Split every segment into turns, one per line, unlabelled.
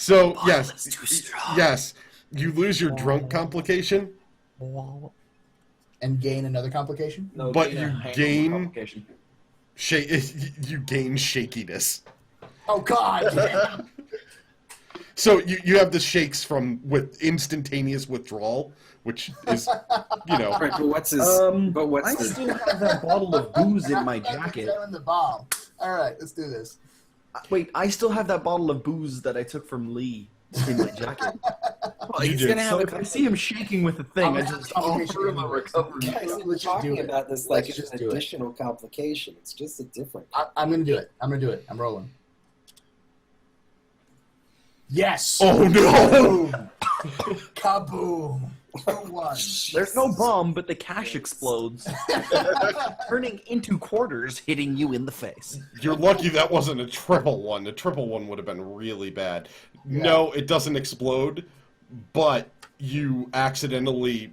So, yes, you lose your drunk complication,
And gain another complication?
No,
but
gain a
you
hangover
gain
complication.
you gain shakiness.
Oh, God! Damn.
So you have the shakes with instantaneous withdrawal, which is,
Right, but what's his? but what's
I
the?
still have that bottle of booze in my jacket.
In the bomb. All right, let's do this.
Wait, I still have that bottle of booze that I took from Lee in my jacket.
Well, he's
do.
gonna have
So
a
if I see him shaking with the thing, I just offer him a recovery.
Guys,
Let's
we're
just do
talking
it.
about this like
Let's
it's
just
an
do it.
additional complication. It's just a different.
I'm going to do it. I'm going to do it. I'm rolling. Yes!
oh no!
Boom! Kaboom! 2-1.
There's no bomb, but the cash explodes, turning into quarters, hitting you in the face.
You're lucky that wasn't a triple one. A triple one would have been really bad.
Yeah.
No, it doesn't explode, but you accidentally,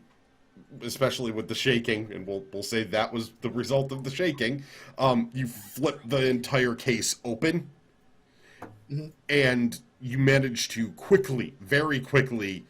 especially with the shaking, and we'll say that was the result of the shaking, you flip the entire case open, and you manage to very quickly,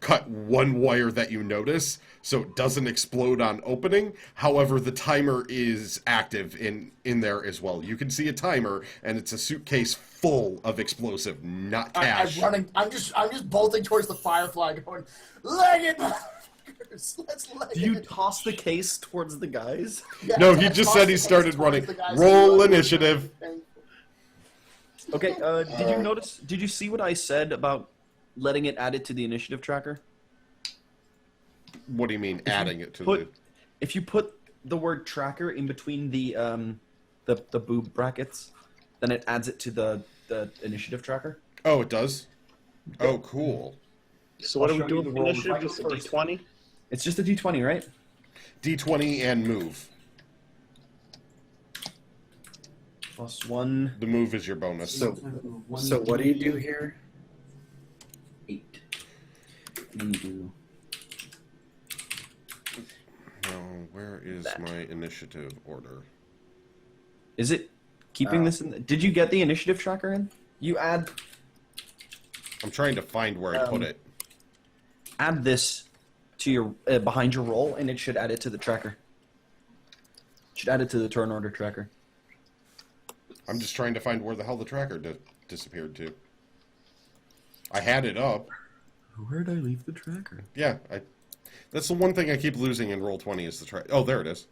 cut one wire that you notice, so it doesn't explode on opening. However, the timer is active in there as well. You can see a timer, and it's a suitcase full of explosive, not cash.
I'm running. I'm just bolting towards the Firefly, going, leg it, motherfuckers. Let's leg
Do you
it.
toss the case towards the guys?
Yeah,
No, he
I
just
tossed
said
the
he
case
started
towards
running.
the guys
Roll
who run.
initiative.
Okay, did you notice, did you see what I said about letting it add it to the initiative tracker?
What do you mean, adding it to
Put, if you put the word tracker in between the boob brackets, then it adds it to the initiative tracker.
Oh, it does? Oh, cool.
So what
I'll
are we
show
doing
you
for
the roll.
initiative? Just a D20?
It's just a d20, right?
D20 and move.
+1,
The move is your bonus.
So what do you do here?
8. And do
Now, where is
That.
my initiative order?
Is it keeping this in? Did you get the initiative tracker in? You add
I'm trying to find where I put it.
this to your behind your roll, and it should add it to the tracker. Should add it to the turn order tracker.
I'm just trying to find where the hell the tracker disappeared to. I had it up.
Where'd I leave the tracker?
Yeah, that's the one thing I keep losing in Roll20 is the tracker. Oh, there it is.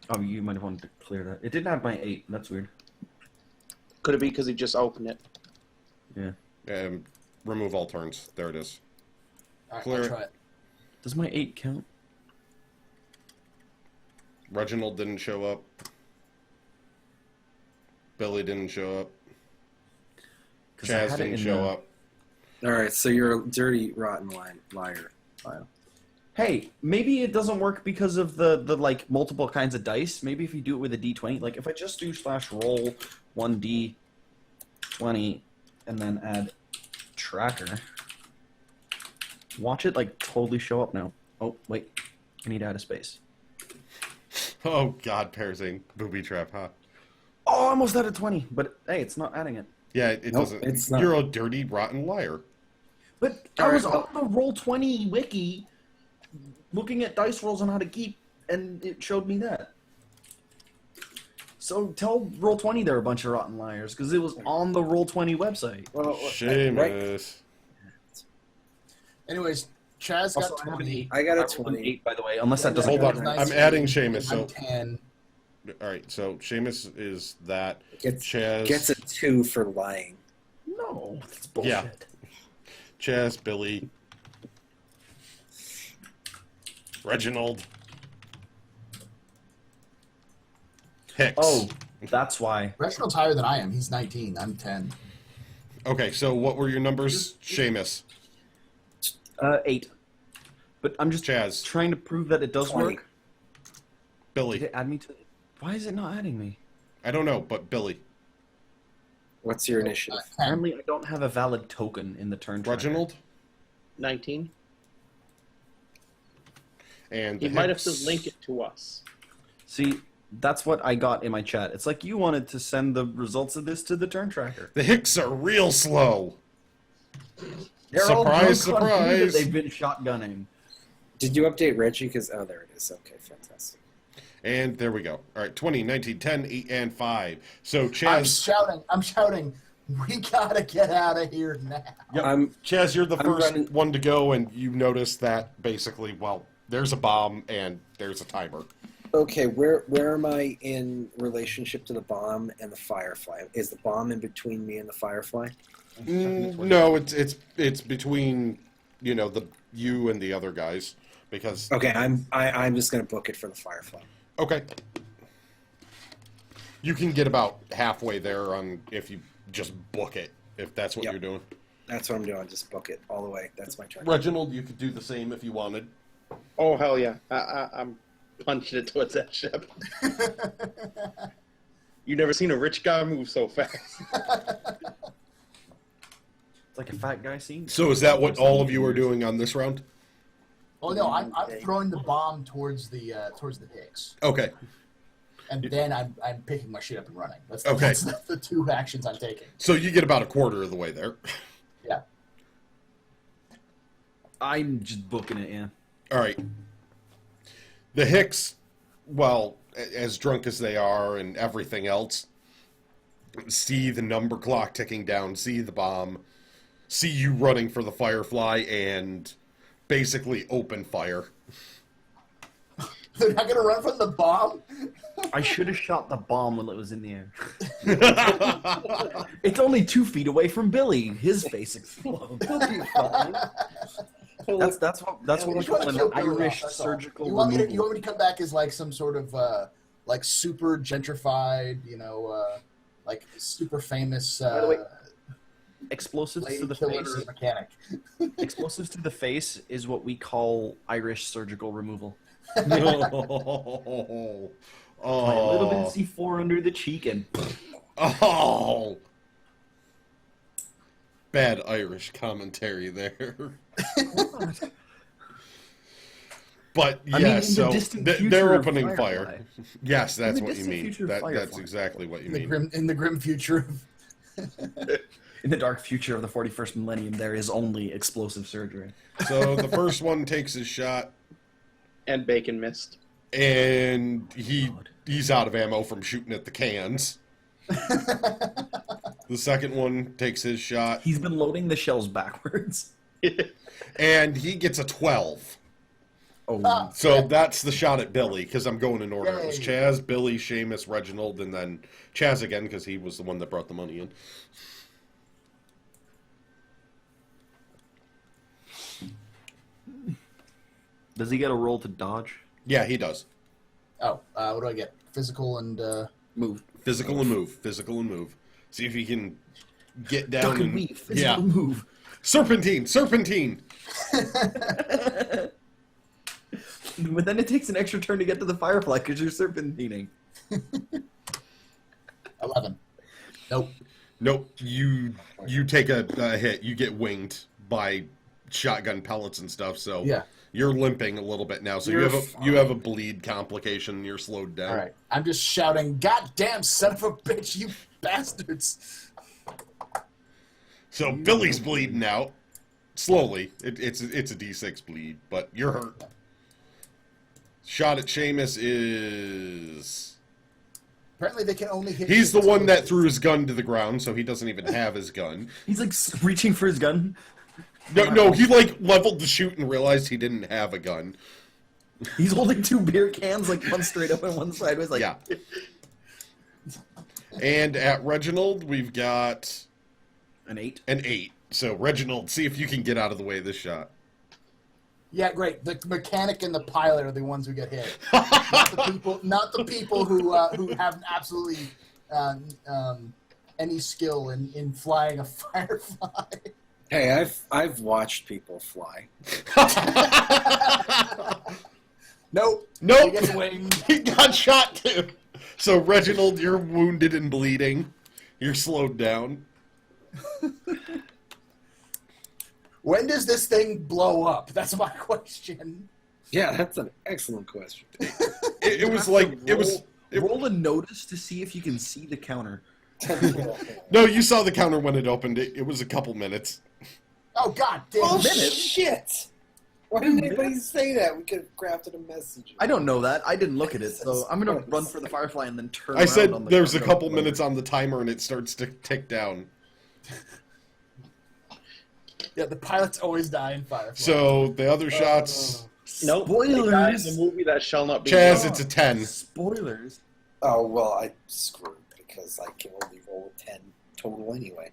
Oh, you might have wanted to clear that. It didn't have my 8. That's weird.
Could it be because he just opened it?
Yeah.
Remove all turns. There it is.
All right,
Clear
I'll
it.
try it.
Does my 8 count?
Reginald didn't show up. Billy didn't show up.
'Cause I
Chaz
had it
didn't
in
show
the-
up.
All right, so you're a dirty, rotten liar.
Hey, maybe it doesn't work because of the like multiple kinds of dice. Maybe if you do it with a d20, like if I just do /roll 1d20 and then add tracker, watch it like totally show up now. Oh wait, I need to add a space.
Oh, God, Pearsing. Booby trap, huh?
Oh, I almost added 20, but hey, it's not adding it.
Yeah, it
Nope,
doesn't.
it's not.
You're a dirty, rotten liar.
But I was on the Roll20 wiki looking at dice rolls on how to keep, and it showed me that. So tell Roll20 they're a bunch of rotten liars, because it was on the Roll20 website.
Well,
Seamus.
Anyways, Chaz got
Also, I have an
20.
8.
I got a
rolled an
20.
8, by the way, unless that
Yeah,
doesn't
Hold
that
on.
was nice.
I'm adding Seamus.
I'm
So,
10.
all right. So Seamus is that.
Gets
Chaz.
gets a 2 for lying.
No, that's bullshit.
Yeah. Chaz, Billy, Reginald, Hicks.
Oh, that's why.
Reginald's higher than I am. He's 19. I'm 10.
Okay, so what were your numbers? Seamus,
8. But I'm just
Chaz,
trying to prove that it does
20.
work. Did
Billy.
it add me to... Why is it not adding me?
I don't know, but Billy.
What's your initiative?
10.
Apparently, I don't have a valid token in the turn tracker.
Reginald
19?
and
He
the
might have
Hicks.
to link it to us.
See, That's what I got in my chat. It's like you wanted to send the results of this to the turn tracker.
The Hicks are real slow.
They're all
Surprise,
drunk on beer that
surprise.
They've been shotgunning.
Did you update Reggie? Because there it is. Okay, fantastic.
And there we go. All right, 20, 19, 10, 8, and 5. So
I'm
Chaz,
shouting, we gotta get out of here now.
Chaz, you're the
I'm
first
running-
one to go, and you notice that basically, well, there's a bomb and there's a timer.
Okay, where am I in relationship to the bomb and the Firefly? Is the bomb in between me and the Firefly?
No, it's between you and the other guys because
Okay, I'm just gonna book it for the Firefly.
okay, you can get about halfway there on if you just book it if that's what
Yep.
you're doing.
That's what I'm doing. Just book it all the way. That's my turn.
Reginald, you could do the same if you wanted.
Oh hell yeah! I'm punching it towards that ship. You never seen a rich guy move so fast.
It's like a fat guy scene.
So is that what all of you are doing on this round?
Oh no, I'm throwing the bomb towards the Hicks,
Okay.
and then I'm picking my shit up and running. That's
Okay.
that's the two actions I'm taking.
So you get about a quarter of the way there.
Yeah.
I'm just booking it, yeah.
All right. The Hicks, well, as drunk as they are and everything else, see the number clock ticking down, see the bomb, see you running for the Firefly, and basically open fire.
They're not gonna run from the bomb.
I should have shot the bomb while it was in the air. It's only 2 feet away from Billy. His face explodes. He'll be fine. That's what we
You
call
wanna
an
kill Billy off,
Irish
that's all.
surgical
You want me
removal.
to come back as like some sort of like super gentrified, like super famous
By the way, Explosives
lady
to the
killer
face.
mechanic.
Explosives to the face is what we call Irish surgical removal.
Oh.
Like a little bit of C4 under the cheek and
Oh. Bad Irish commentary there. But
I
yeah,
mean, in the
so
distant
they're
future of
opening
Firefly.
fire. Yes, that's
In the
what you
distant
mean.
future of
That's
Firefly.
exactly what you
In the
mean.
grim future of
in the dark future of the 41st millennium, there is only explosive surgery.
So the first one takes his shot,
And Bacon missed.
and he's out of ammo from shooting at the cans. The second one takes his shot,
He's been loading the shells backwards.
and he gets a 12.
Oh,
Ah.
So
Yeah.
that's the shot at Billy, because I'm going in order. It was
Yay.
Chaz, Billy, Seamus, Reginald, and then Chaz again, because he was the one that brought the money in.
does he get a roll to dodge?
Yeah, he does.
what do I get? Physical and
Move.
Physical and move. Physical and move. See if he can get down
Duck and
and...
weave. Physical
Yeah.
move.
Serpentine! Serpentine!
But then it takes an extra turn to get to the Firefly because you're serpentining.
11. Nope.
Nope. You take a hit. You get winged by shotgun pellets and stuff, so
Yeah.
you're limping a little bit now. So
You're
you have a bleed complication. You're slowed down.
All right. I'm just shouting, "Goddamn son of a bitch, you bastards!"
So Billy's bleeding out slowly. It's a D6 bleed, but you're hurt. Shot at Seamus is...
Apparently, they can only hit.
He's the
you with
one that
explosives.
threw his gun to the ground, so he doesn't even have his gun.
He's like reaching for his gun.
No, he like leveled the chute and realized he didn't have a gun.
He's holding 2 beer cans, like one straight up and one sideways. Like,
Yeah. And at Reginald, we've got
an 8.
an 8. So Reginald, see if you can get out of the way of this shot.
Yeah, great. The mechanic and the pilot are the ones who get hit. Not the people who have absolutely any skill in flying a firefly.
Hey, I've watched people fly.
Nope.
Nope.
He gets winged.
He got shot too. So Reginald, you're wounded and bleeding. You're slowed down.
When does this thing blow up? That's my question.
Yeah, that's an excellent question.
It was like it was
Roll a notice to see if you can see the counter.
No, you saw the counter when it opened. It was a couple minutes.
Oh god damn!
Oh
minutes?
shit! Why didn't anybody say that? We could have crafted a message.
I don't know that. I didn't look at it, so I'm gonna run for the Firefly and then turn
I
around
said
on the
there's a
counter.
couple minutes on the timer and it starts to tick down.
Yeah, the pilots always die in Firefly.
So the other shots,
Nope.
Spoilers.
They die in the movie that shall not be.
Chaz,
named.
it's a 10.
Spoilers.
Oh well, I screwed because I can only roll 10 total anyway.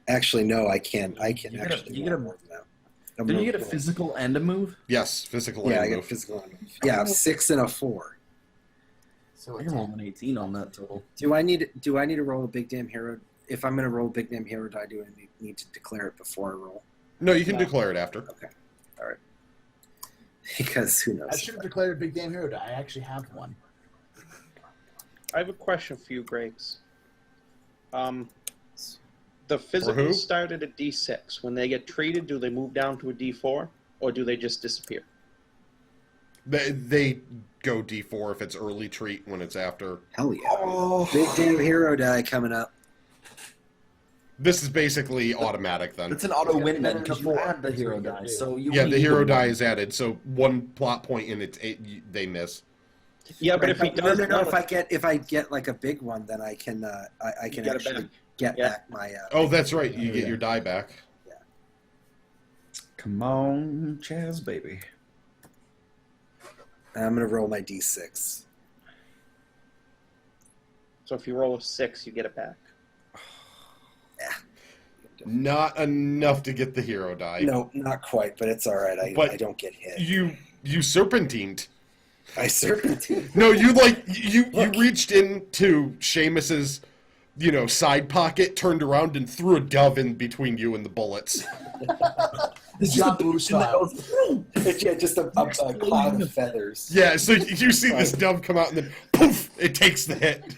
Actually, no, I can. I can
You get a-
actually
you
roll
get a-
more than that. I'm
Did
gonna
you get a
roll-
physical and a move?
Yes, physical
Yeah, I
and
get a
move.
physical. Yeah, 6 and a 4.
So
I can roll an 18 on that total.
Do I need to roll a big damn hero? If I'm going to roll a big damn hero die, do I need to declare it before I roll?
No, you can declare it after.
Okay, all right. Because who knows?
I should have declared a big damn hero die. I actually have one.
I have a question for you, Grakees. The
who?
physicals start at a D6. When they get treated, do they move down to a D4, or do they just disappear?
They go D4 if it's early treat. When it's after,
Hell yeah!
Oh,
Big damn hero die coming up.
this is basically automatic then.
it's an auto win then because you
Before.
add the hero
That's what you
die.
do.
So you
Yeah,
only
the
need
hero
one.
die is added, so one plot point in it, they miss.
Yeah, but if he does,
no. If I get like a big one, then I can I can
get it
actually
back.
get
Yeah.
back my.
Oh, that's right. You get
Yeah.
your die back.
Come on, Chaz, baby.
I'm gonna roll my d6.
So if you roll a 6, you get it back.
Not enough to get the hero die.
No, not quite, but it's all right.
But
I don't get hit.
You serpentined.
I serpentine.
No, you reached into Seamus's, side pocket, turned around and threw a dove in between you and the bullets.
John Blue style.
Yeah, just a cloud of feathers.
Yeah, so you see this dove come out and then poof, it takes the hit.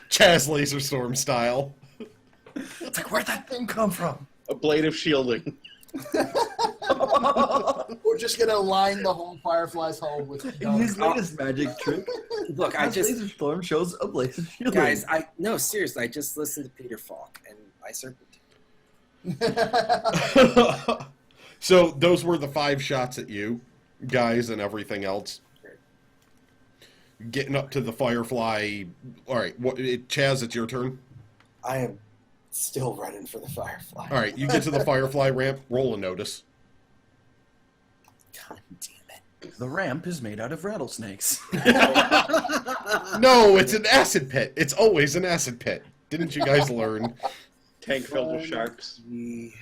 Chaz Laser Storm style.
It's like, where'd that thing come from?
A blade of shielding.
We're just gonna line the whole Firefly's hull with
In his latest magic trick,
Look, I just
Laser Storm shows a blaze of shielding.
guys, no, seriously, I just listened to Peter Falk and I serpentine.
So those were the 5 shots at you, guys, and everything else. Getting up to the Firefly. All right, Chaz, it's your turn.
I am still running for the Firefly.
All right, you get to the Firefly ramp. Roll a notice.
God damn it.
The ramp is made out of rattlesnakes.
No, it's an acid pit. It's always an acid pit. Didn't you guys learn?
Tank filled with sharks.
What the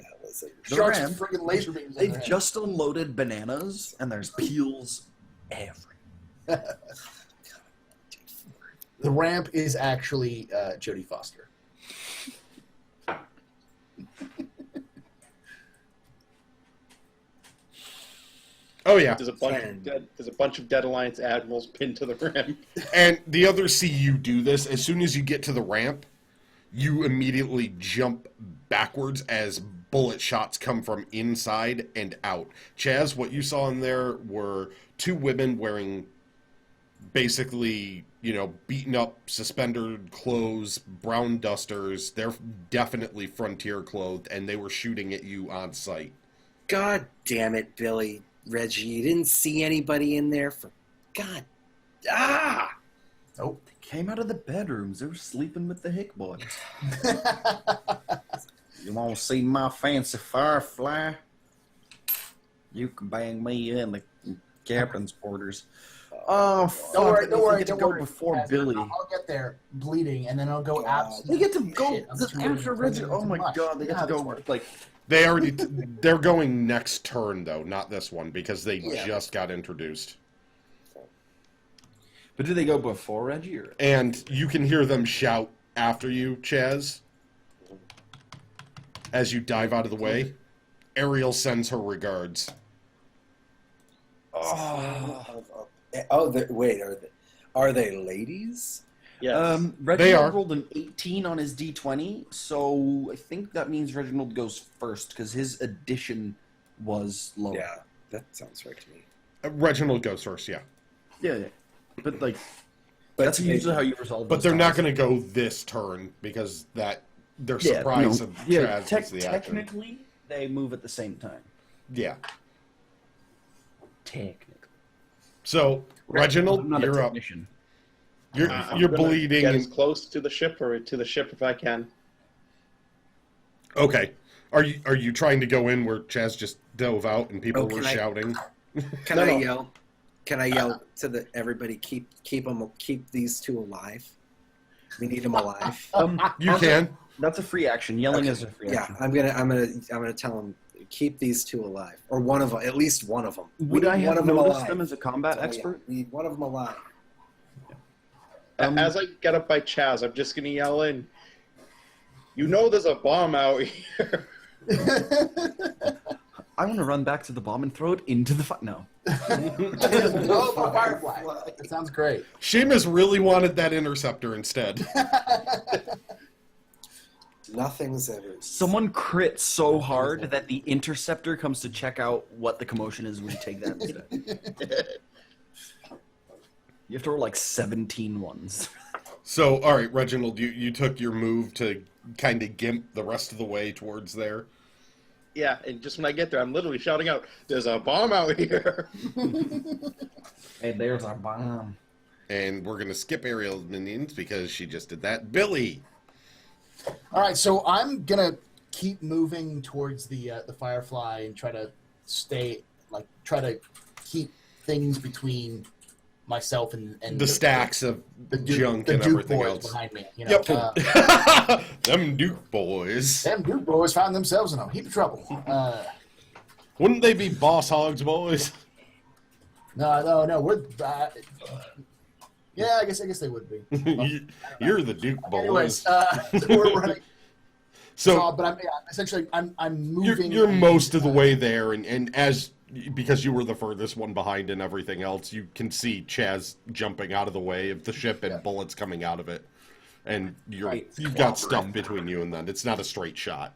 hell is it?
The
Sharks
ramp,
with friggin' laser beams. in
They've
their head.
just unloaded bananas, and there's peels everywhere.
The ramp is actually Jodie Foster.
Oh yeah,
There's a bunch of dead Alliance admirals pinned to the ramp.
and the others see you do this. As soon as you get to the ramp, you immediately jump backwards as bullet shots come from inside and out. Chaz, what you saw in there were 2 women wearing basically, beaten up, suspended clothes, brown dusters. They're definitely frontier clothed, and they were shooting at you on sight.
God damn it, Billy, Reggie, you didn't see anybody in there for God.
Nope.
They came out of the bedrooms. They were sleeping with the Hick boys. You want to see my fancy Firefly? You can bang me in the captain's quarters. Oh, fuck.
Don't worry,
They
don't worry,
get to
don't
go
worry.
before
Guys,
Billy.
I'll get there bleeding, and then I'll go
God.
absolutely.
They get to go
shit. I'm just waiting
after
for
Reggie.
them
Oh
to
my
mush.
god, they
You
get
know
to
how this
go
works.
like
They're going next turn though, not this one, because they
Yeah.
just got introduced.
But do they go before Reggie or
And you can hear them shout after you, Chaz, as you dive out of the way. Ariel sends her regards.
Wait, are they ladies?
Yes.
They are.
Reginald rolled an 18 on his D20, so I think that means Reginald goes first because his addition was lower.
Yeah, that sounds right to me.
Reginald goes first, yeah.
Yeah. But like, That's usually how you resolve.
But
those
they're not
times.
going to go this turn because their
Yeah,
surprise
no.
of
Yeah,
Chaz is the action.
technically, they move at the same time.
Yeah.
Technically.
So, Reginald,
I'm not a
you're up.
technician.
You're
I'm
you're
gonna
bleeding.
Get as close to the ship or to the ship if I can.
Okay. Are you trying to go in where Chaz just dove out and people were
can I-
shouting?
Can
No,
I
no.
yell? Can I yell to everybody? Keep these two alive. We need them alive.
You can.
That's a free action. Yelling is a free
Yeah,
action.
I'm gonna tell them keep these two alive, or one of them, at least one of them.
Would I have noticed them as a combat
Oh, yeah.
expert?
We need one of them alive.
As I get up by Chaz, I'm just going to yell in, "You know there's a bomb out here."
I want to run back to the bomb and throw it into the No.
Oh, for Firefly. That sounds great.
Seamus really wanted that interceptor instead.
Nothing's ever.
Someone crit so hard that the interceptor comes to check out what the commotion is. We take that instead. You have to roll like 17 ones.
So, all right, Reginald, you took your move to kind of gimp the rest of the way towards there.
Yeah, and just when I get there, I'm literally shouting out, "There's a bomb out here!"
Hey, there's our bomb.
And we're going to skip Ariel minions because she just did that. Billy!
All right, so I'm gonna keep moving towards the Firefly and try to keep things between myself and
The stacks of junk and
Duke
everything
boys
else.
behind me. You know,
Yep. Them Duke boys.
them Duke boys found themselves in a heap of trouble.
Wouldn't they be boss hogs boys?
No, we're. Yeah, I guess they would be.
You're the Duke boys.
Anyways, so we're running.
So
But essentially I'm moving.
you're most of the way there, and because you were the furthest one behind and everything else, you can see Chaz jumping out of the way of the ship and bullets coming out of it, and you've got stuff between you and them. It's not a straight shot.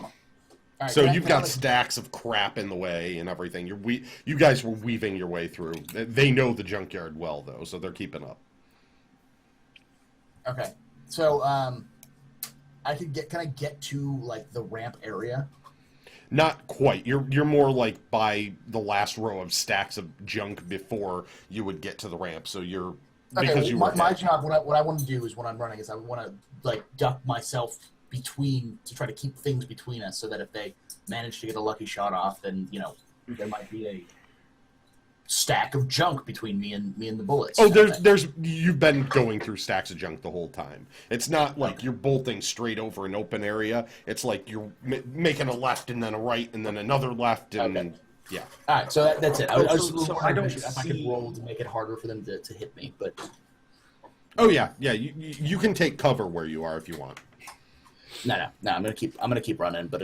All right,
So
can I-
you've
can I
got
like-
stacks of crap in the way and everything. You guys were weaving your way through. They know the junkyard well, though, so they're keeping up.
Okay, so can I get to like the ramp area?
Not quite. You're more like by the last row of stacks of junk before you would get to the ramp. So you're because you were
my job. What I want to do is when I'm running is I want to like duck myself between to try to keep things between us, so that if they manage to get a lucky shot off, then there might be a stack of junk between me and the bullets.
Oh, there's you've been going through stacks of junk the whole time. It's not like you're bolting straight over an open area. It's like you're making a left and then a right and then another left and
Okay.
yeah.
All right, so that's it. I was
So I don't
if I could
see-
roll to make it harder for them to hit me, but
Oh yeah. You can take cover where you are if you want.
no. I'm gonna keep running, but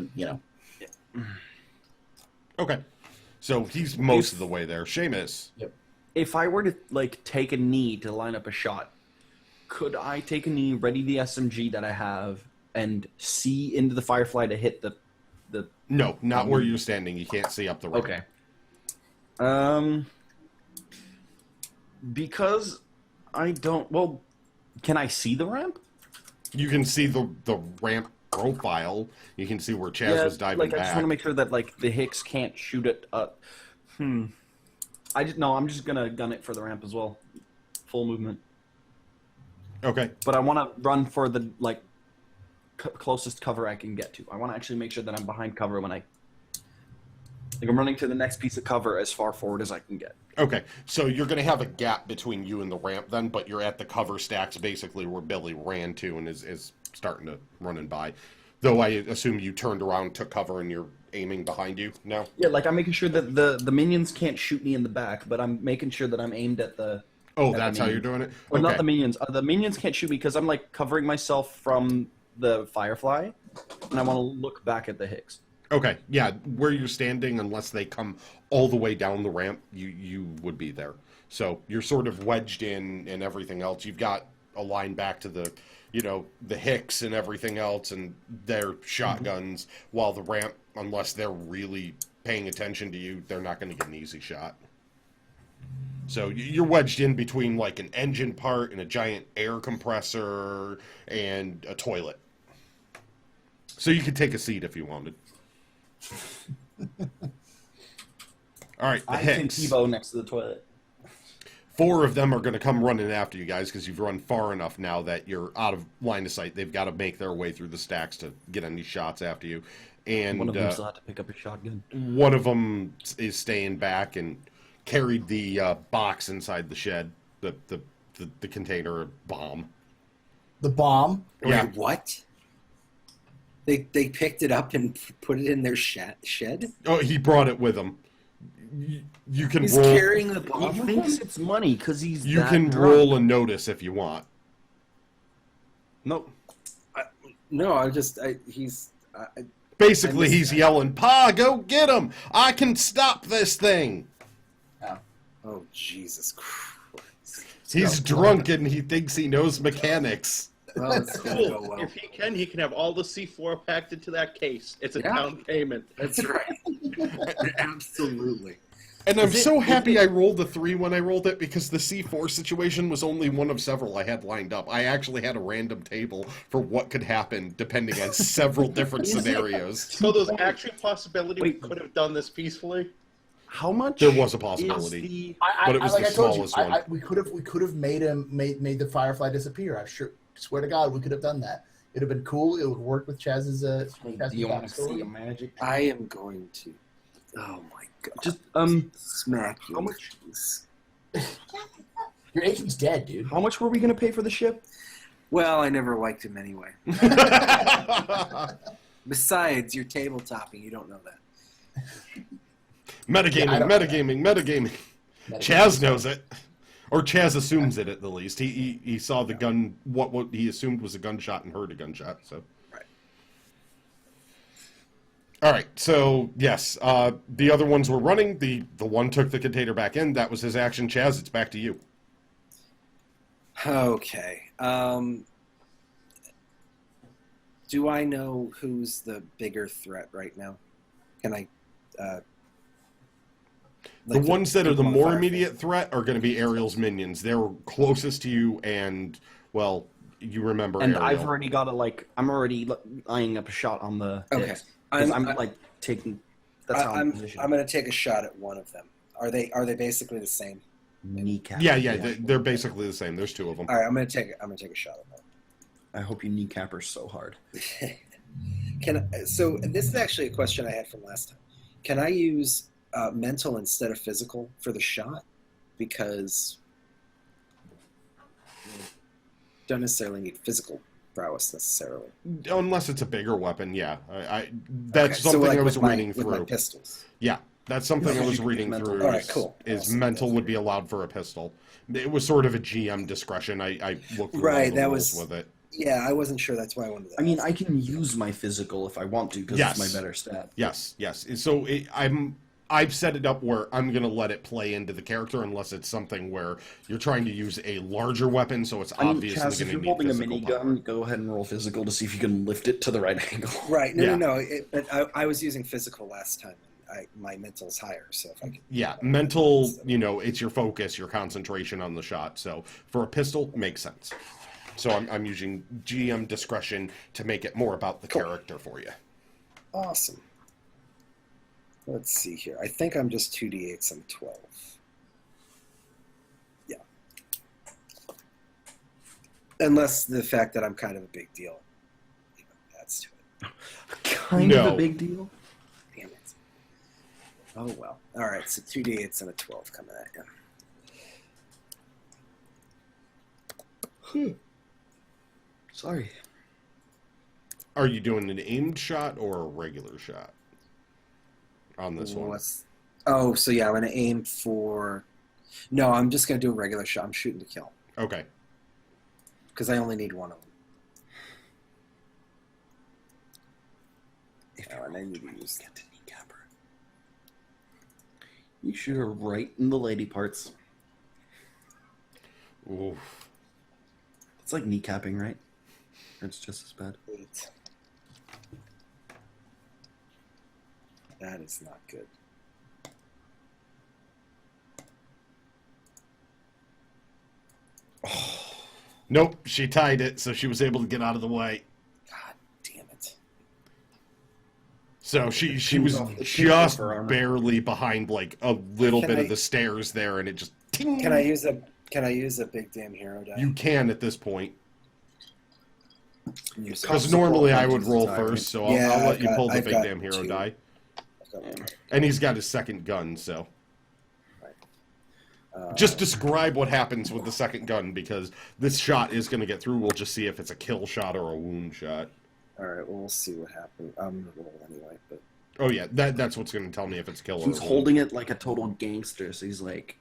Okay. So he's most of the way there. Seamus.
Yep.
If I were to like take a knee to line up a shot, could I take a knee, ready the SMG that I have, and see into the Firefly to hit the?
No, not where you're standing. You can't see up the ramp.
Okay. Because I don't. Well, can I see the ramp?
You can see the ramp profile. You can see where Chaz was diving
like I
back.
just want to make sure that like the Hicks can't shoot it up. I'm just gonna gun it for the ramp as well, full movement.
Okay.
But I want to run for the like closest cover I can get to. I want to actually make sure that I'm behind cover when I'm running to the next piece of cover as far forward as I can get.
Okay. So you're going to have a gap between you and the ramp then, but you're at the cover stacks basically where Billy ran to and is starting to running by. Though I assume you turned around, took cover, and you're aiming behind you now?
Yeah, like I'm making sure that the minions can't shoot me in the back, but I'm making sure that I'm aimed at the...
Oh,
at
that's
the
how you're
minions.
doing it?
Well,
Okay.
not the minions. The minions can't shoot me because I'm like covering myself from the Firefly, and I want to look back at the Hicks.
Okay, yeah, where you're standing, unless they come all the way down the ramp, you would be there. So you're sort of wedged in and everything else. You've got a line back to the Hicks and everything else, and their shotguns, while the ramp, unless they're really paying attention to you, they're not going to get an easy shot. So you're wedged in between like an engine part and a giant air compressor and a toilet. So you could take a seat if you wanted. All right, the
I can
Hicks.
TiVo next to the toilet.
4 of them are going to come running after you guys because you've run far enough now that you're out of line of sight. They've got to make their way through the stacks to get any shots after you. And
One of them still had to pick up a shotgun.
one of them is staying back and carried the box inside the shed, the container bomb.
The bomb.
Yeah.
Wait, what? They picked it up and put it in their shed?
Oh, he brought it with him. You can
He's
roll.
carrying the
He
bomb with
thinks
him?
it's money because he's
You
that
can
drunk.
roll a notice if you want.
Nope.
No, he's...
Basically,
missed
he's
that.
yelling, "Pa, go get him! I can stop this thing!"
Oh, Jesus Christ.
He's drunk and he thinks he knows mechanics.
Well, it's going to go well.
If he can have all the C4 packed into that case. It's a
Yeah.
down payment.
That's right. Absolutely.
And I'm so happy I rolled the 3 when I rolled it because the C4 situation was only one of several I had lined up. I actually had a random table for what could happen depending on several different scenarios.
So there's actually a possibility we
Wait.
could have done this peacefully.
How much?
There was a
is
possibility.
the-
But it was
like
the
I told you,
smallest one.
we could have made the Firefly disappear. I swear to God, we could have done that. It'd have been cool. It would work with Chaz's.
Do you want to see a
backstory.
magic?
I am going to... Oh, my God.
Just
Smack you.
How much?
Your agent's dead, dude.
How much were we gonna pay for the ship?
Well, I never liked him anyway. Besides, you're tabletopping. You don't know that.
Metagaming. Chaz knows it. Or Chaz assumes it at the least. He saw the gun, what he assumed was a gunshot and heard a gunshot, so.
Right.
All right, so yes, the other ones were running. The one took the container back in. That was his action. Chaz, it's back to you.
Okay. Do I know who's the bigger threat right now? Can I...
The ones that are the
people on
more
Firefly?
immediate threat are going to be Ariel's minions. They're closest to you, and well, you remember
And
Ariel.
I've already got I'm already eyeing up a shot on the.
Okay.
Hicks, 'cause I'm
I-
like taking. That's how I'm
I'm
positioned.
going to take a shot at one of them. Are they basically the same?
Kneecap.
Yeah, they're basically the same. There's 2 of them.
All right, I'm going to take a shot at one.
I hope you kneecap her so hard.
So this is actually a question I had from last time. Can I use mental instead of physical for the shot? Because don't necessarily need physical prowess necessarily.
Unless it's a bigger weapon, yeah. That's
Okay, so
something
like
I was
with
reading
with my
through.
pistols.
Yeah, that's something I
Yeah,
was
you can
reading
use mental.
through.
All right, cool.
Is
Awesome.
mental would be allowed for a pistol. It was sort of a GM discretion. I looked through all
Right,
the
that
rules
was-
with it.
Yeah, I wasn't sure. That's why I wanted to.
I mean,
ask.
I can use my physical if I want to because
Yes.
it's my better stat.
Yes. So I've set it up where I'm going to let it play into the character unless it's something where you're trying to use a larger weapon, so it's
I mean,
obviously
Chaz, if
going to
you're
need
holding a
physical
minigun,
power.
go ahead and roll physical to see if you can lift it to the right angle.
Right.
Yeah.
No. But I was using physical last time. My mental's higher, so if I could.
Yeah, mental, it's your focus, your concentration on the shot. So for a pistol, makes sense. So I'm using GM discretion to make it more about the
Cool.
character for you.
Awesome. Let's see here. I think I'm just 2d8s and 12. Yeah. Unless the fact that I'm kind of a big deal adds to it.
Kind of
No.
a big deal.
Damn it. Oh well. All right. So 2d8s and a 12 coming at you.
Sorry.
Are you doing an aimed shot or a regular shot on this one?
Oh, so yeah, I'm gonna aim for. No, I'm just gonna do a regular shot. I'm shooting to kill
Okay.
because I only need one of them. And I need to use.
Get to kneecap her. You shoot her right in the lady parts.
Oof.
It's like kneecapping, right? Or it's just as bad.
8. That is not good.
Nope, she tied it, so she was able to get out of the way.
God damn it.
So she was
off- it
just
peeled off her armor.
barely behind like a little
Can
bit
I-
of the stairs there, and it just ting.
Can I use a big damn hero die?
You can at this point.
Use
Because
Support
normally I would
punches
roll
die,
first, so I'll,
Yeah,
I'll let
I've
you
got-
pull the
I've
big
got
damn hero
2.
die.
I've got one.
And he's got his second gun, so.
Uh,
Just describe what happens with the second gun, because this shot is going to get through. We'll just see if it's a kill shot or a wound shot.
all right, well, we'll see what happens. I'm gonna roll anyway, but
Oh, yeah, that's what's going to tell me if it's kill or
He's
a wound.
holding it like a total gangster, so he's like,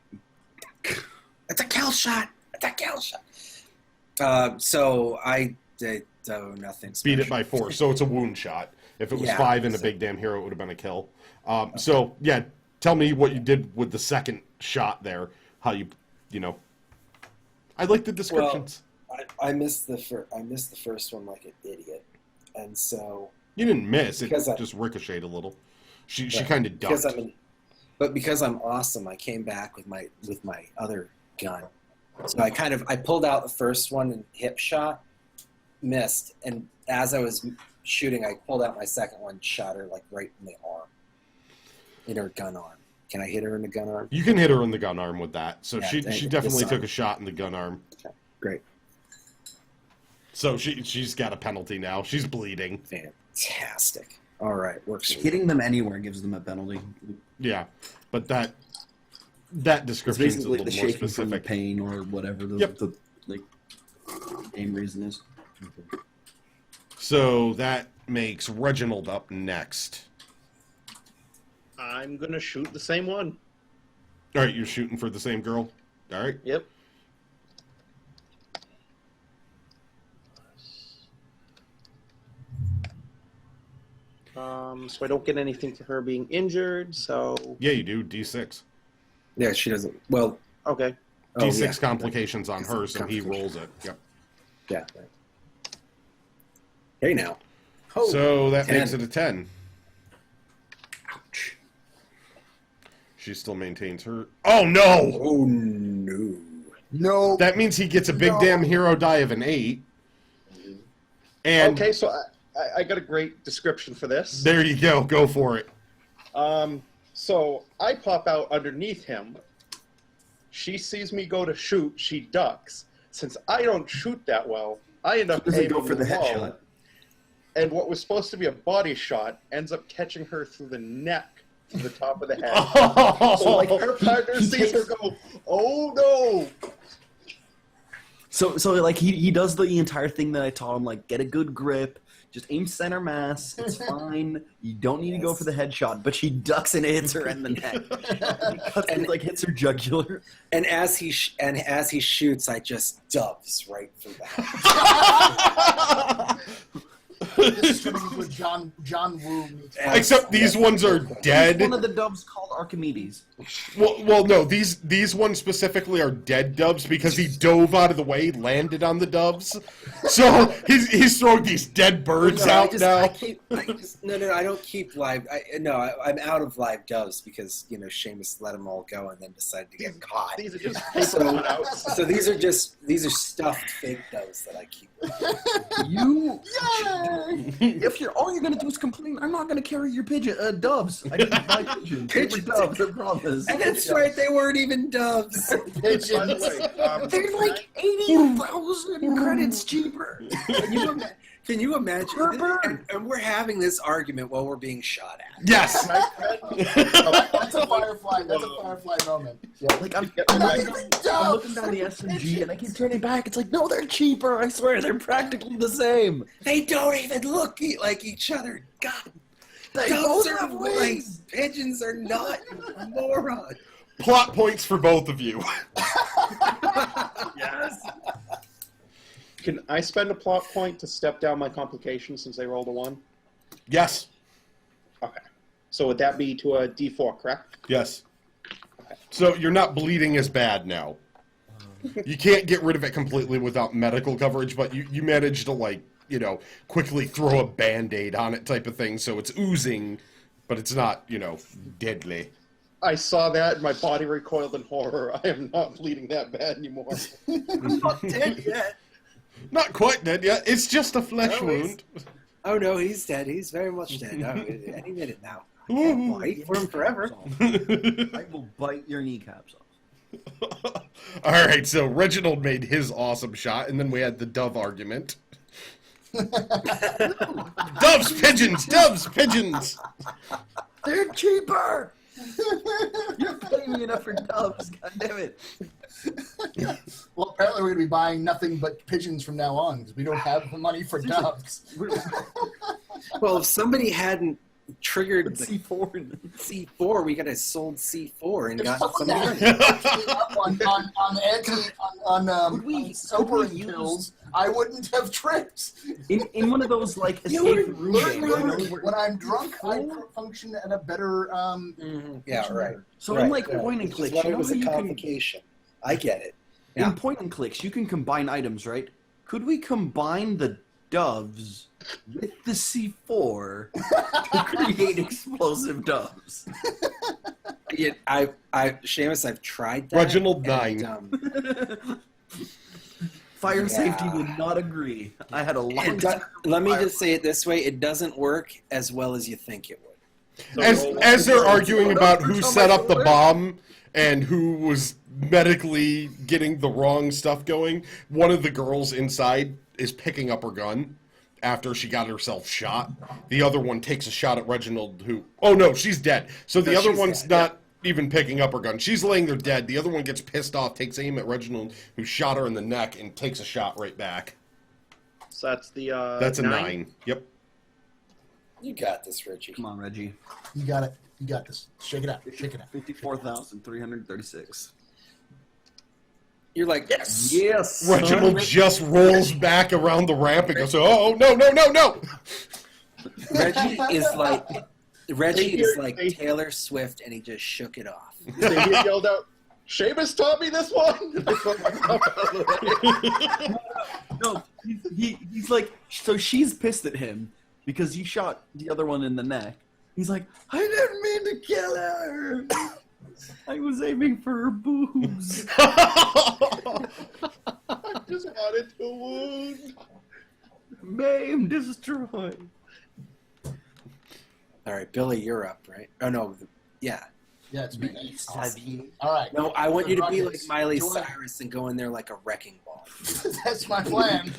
it's a kill shot. It's a kill shot. So I did nothing.
Beat it
special.
by 4, so it's a wound shot. If it was
Yeah,
5 and a
so-
big damn hero, it would have been a kill. So, yeah, tell me what you did with the second shot there. How you know. I like the descriptions.
I missed the first one like an idiot, and so
You didn't miss. It
Because I-
just ricocheted a little. She
Right.
kind of ducked.
because I'm awesome, I came back with my other gun. So I pulled out the first one and hip shot, missed, and as I was shooting, I pulled out my second one, shot her like right in the arm, in her gun arm. Can I hit her in the gun arm?
You can hit her in the gun arm with that. So
Yeah,
she
thank you.
definitely
Yes,
took a shot in the gun arm.
Great,
So she's got a penalty now. She's bleeding.
fantastic. All right, works. for me.
hitting them anywhere gives them a penalty.
Yeah, but that
It's
description is a
basically
little
the
more
shaking from the
specific.
pain or whatever the,
Yep.
the like game reason is.
So that makes Reginald up next.
I'm gonna shoot the same one.
All right, you're shooting for the same girl. All right.
Yep. So I don't get anything for her being injured. So
Yeah, you do. D6.
Yeah, she doesn't. Well,
okay.
oh,
D6
yeah.
complications on her, so he
Complication.
rolls it. Yep.
Yeah. Right. Hey now.
So that
10.
makes it a 10.
Ouch.
She still maintains her. Oh no!
Oh no.
No.
That means he gets a big
No.
damn hero die of an 8. And
Okay, so I got a great description for this.
there you go. Go for it.
So I pop out underneath him. She sees me go to shoot. She ducks. Since I don't shoot that well, I end up
Doesn't
aiming
go for the
low,
headshot.
and what was supposed to be a body shot ends up catching her through the neck to the top of the head. So like her partner
he
sees her
takes-
go, "Oh no!"
So like he does the entire thing that I taught him, like get a good grip, just aim center mass, it's fine. You don't need to go for the headshot, but she ducks and hits her in the neck. And like hits her jugular.
And as he shoots, I just doves right through that.
This is turning into a John Woo meets.
Except these ones are dead.
One of the dubs called Archimedes.
Well, no, these ones specifically are dead dubs because he dove out of the way, landed on the dubs. So he's throwing these dead birds out now.
I don't keep live. I'm out of live doves because Seamus let them all go and then decided to get caught.
These are just paper cutouts.
So these are stuffed fake doves that I keep.
You
Yay!
if you're all you're gonna do is complain, I'm not gonna carry your doves. I didn't buy pigeons. They were
Pigeons.
doves, I promise.
And that's right, they weren't even doves.
By the way,
They're like 80,000 credits cheaper.
Can you imagine?
Per bird.
And we're having this argument while we're being shot at.
Yes.
That's a Firefly. That's a Firefly moment. Yeah.
Like I'm looking down the SMG and I keep turning back. It's like, no, they're cheaper. I swear, they're practically the same.
They don't even look like each other. God,
They
doves
both
are
have
like
wings.
pigeons are not. You moron.
Plot points for both of you.
Yes.
can I spend a plot point to step down my complication since they rolled a 1?
Yes.
Okay. So would that be to a D4, correct?
Yes. So you're not bleeding as bad now. You can't get rid of it completely without medical coverage, but you managed to quickly throw a Band-Aid on it type of thing, so it's oozing, but it's not, deadly.
I saw that and my body recoiled in horror. I am not bleeding that bad anymore.
I'm not dead yet.
Not quite dead yet. It's just a flesh
No,
wound.
Oh no, he's dead. He's very much dead. Oh, any minute now. I can't wait for him forever.
I will bite your kneecaps off.
All right, so Reginald made his awesome shot, and then we had the dove argument. Doves, pigeons, doves, pigeons.
They're cheaper. You're paying me enough for doves. God damn it.
Well, apparently we're going to be buying nothing but pigeons from now on because we don't have the money for doves.
Well, if somebody hadn't triggered the
C4.
C4, we could have sold C4 and
If
got some
someone
money.
had actually up on sobering
use-
pills, I wouldn't have tripped.
In one of those like
You
escape
would
room
learn
games, you know,
learn.
where-
When I'm drunk, I function at a better.
Yeah,
function
right.
better.
So
Right,
in like
right.
point and
Which is
clicks,
why
you
it
know
was
how
a
you can
complication. I get it. Yeah.
in point and clicks you can combine items, right? Could we combine the doves with the C4 to create explosive doves?
Yeah, Seamus, I've tried that.
Reginald
and,
9.
Fire
Yeah.
safety would not agree. I had a long
it
time.
let me just say it this way: it doesn't work as well as you think it would.
As they're arguing about who set up the bomb and who was medically getting the wrong stuff going, one of the girls inside is picking up her gun after she got herself shot. The other one takes a shot at Reginald, who... Oh, no, she's dead. So the
No,
other
she's
one's
dead,
not even picking up her gun. She's laying there dead. The other one gets pissed off, takes aim at Reginald, who shot her in the neck, and takes a shot right back.
So that's the
That's a 9. Yep.
You got this, Richie.
Come on, Reggie.
You got it. You got this. Shake it out. Shake it out.
54,336.
You're like, yes.
Yes.
Reginald just rolls back around the ramp and goes, oh, no, no, no, no!
Reggie is like
They-
Taylor Swift, and he just shook it off.
They get yelled out, Seamus taught me this one! I put myself out of the way.
No, he's like, so she's pissed at him because he shot the other one in the neck. He's like, I didn't mean to kill her. I was aiming for her boobs.
I just wanted to wound.
Maim, destroy.
All right, Billy, you're up, right? Oh no, yeah.
Yeah, it's me.
Savvy.
All right.
No, I want you to be like
Rockets.
Miley
Join-
Cyrus and go in there like a wrecking ball.
That's my plan.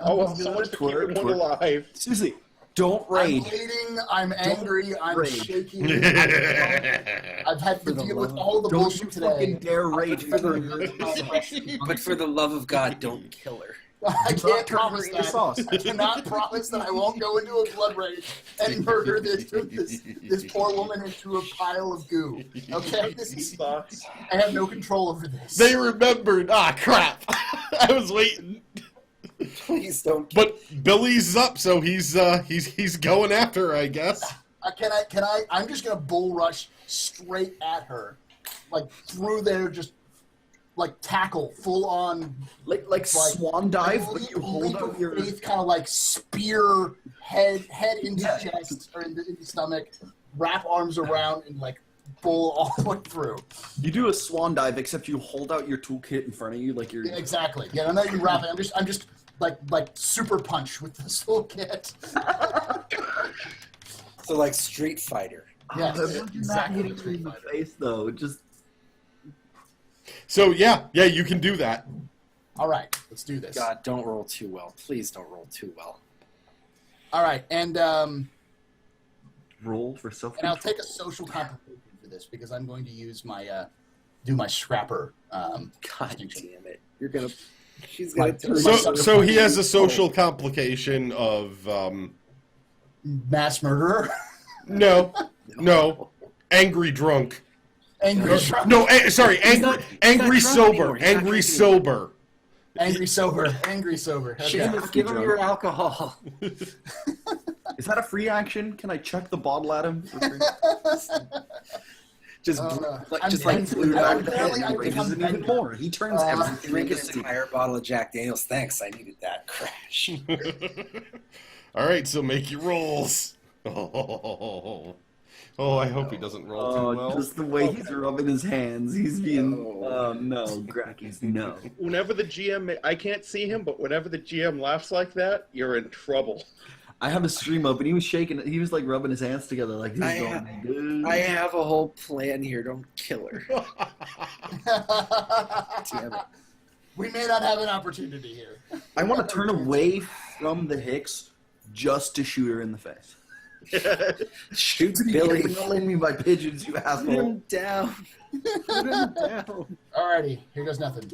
Oh, well, so much for keeping one alive.
Seriously, don't
I'm
rage.
bleeding. I'm angry. I'm
rage.
shaking. I've had to deal with all the
Don't you
bullshit
fucking
today.
dare rage.
But for the love of God, don't kill her.
I
Do not
can't
turn
promise
her into
that.
sauce.
I cannot promise that I won't go into a blood rage and murder this poor woman into a pile of goo. Okay,
Thoughts?
I have no control over this.
They remembered. Ah, crap. I was waiting.
Please don't.
But Billy's up, so he's going after her, I guess.
Can I? I'm just gonna bull rush straight at her, like through there, just like tackle, full on,
Like swan dive, but you hold out your.
kind of like spear, head into chest or into stomach, wrap arms around and like bull all the way through.
You do a swan dive, except you hold out your toolkit in front of you, like you're.
Yeah, exactly. Yeah, I know you wrap it. I'm just like super punch with this little kit.
So like Street Fighter.
Yes,
Not
exactly.
hitting you in the face though. Just
So, yeah, you can do that.
All right, let's do this.
God, don't roll too well. Please don't roll too well.
All right, and
roll for self.
I'll take a social complication for this because I'm going to use my do my scrapper.
God
distinction.
damn it! You're gonna. She's
Like,
gonna turn.
So he has a social complication of
Mass murderer.
no, angry drunk.
Angry drunk.
No, sorry, angry
drunk
sober,
anymore. He's not
angry
drinking
sober.
Angry sober. Angry sober. Okay.
Seamus, give him your alcohol.
Is that a free action? Can I chuck the bottle at him? For free?
Just
I'm
blew
I'm
out.
apparently I
He raises
become
it even
angry.
more. He turns
Uh,
everything
Drink an
into
entire bottle of Jack Daniels. Thanks, I needed that crash.
All right, so make your rolls. Oh, Oh, I hope he doesn't roll too well.
Just the way he's rubbing his hands. He's being... Oh, no. Grakees, no.
Whenever the GM, I can't see him, but whenever the GM laughs like that, you're in trouble.
I have a stream up, and he was shaking it. He was, like, rubbing his hands together like, this is going good.
I have a whole plan here. Don't kill her. Damn it.
We may not have an opportunity here.
I want to turn away from the Hicks just to shoot her in the face.
Shoot
Billy.
Billy.
You're not me by pigeons, you
Put
asshole.
him down. Put him down.
Alrighty, here goes nothing.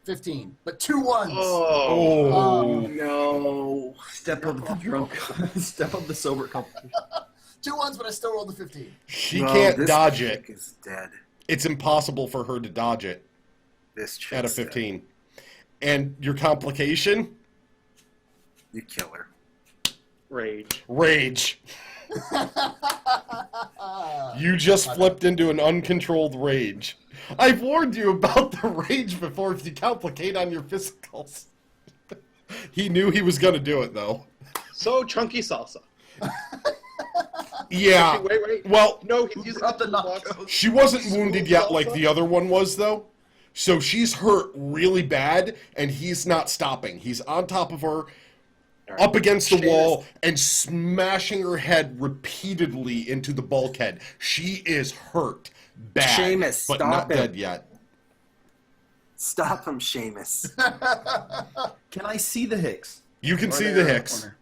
15, but 2 ones.
Oh, no.
Step up the drunk. Step up the sober couple.
2 ones, but I still rolled a 15.
She
No,
can't
this
dodge
chick
it.
is dead.
It's impossible for her to dodge it
This chick
at a
is dead.
15. And your complication?
You kill her.
Rage.
Rage. You just flipped into an uncontrolled rage. I've warned you about the rage before if you complicate on your physicals. He knew he was going to do it, though.
So, chunky salsa.
Yeah.
Wait.
Well,
No, he's using
Drop
the
the
toolbox.
nachos.
she wasn't wounded yet like the other one was, though. So she's hurt really bad, and he's not stopping. He's on top of her, up against the wall, and smashing her head repeatedly into the bulkhead. She is hurt bad,
Seamus,
but
stop
not
it.
dead yet.
Stop him, Seamus.
Can I see the Hicks?
You can
Or
see
they're
the
in
Hicks.
corner?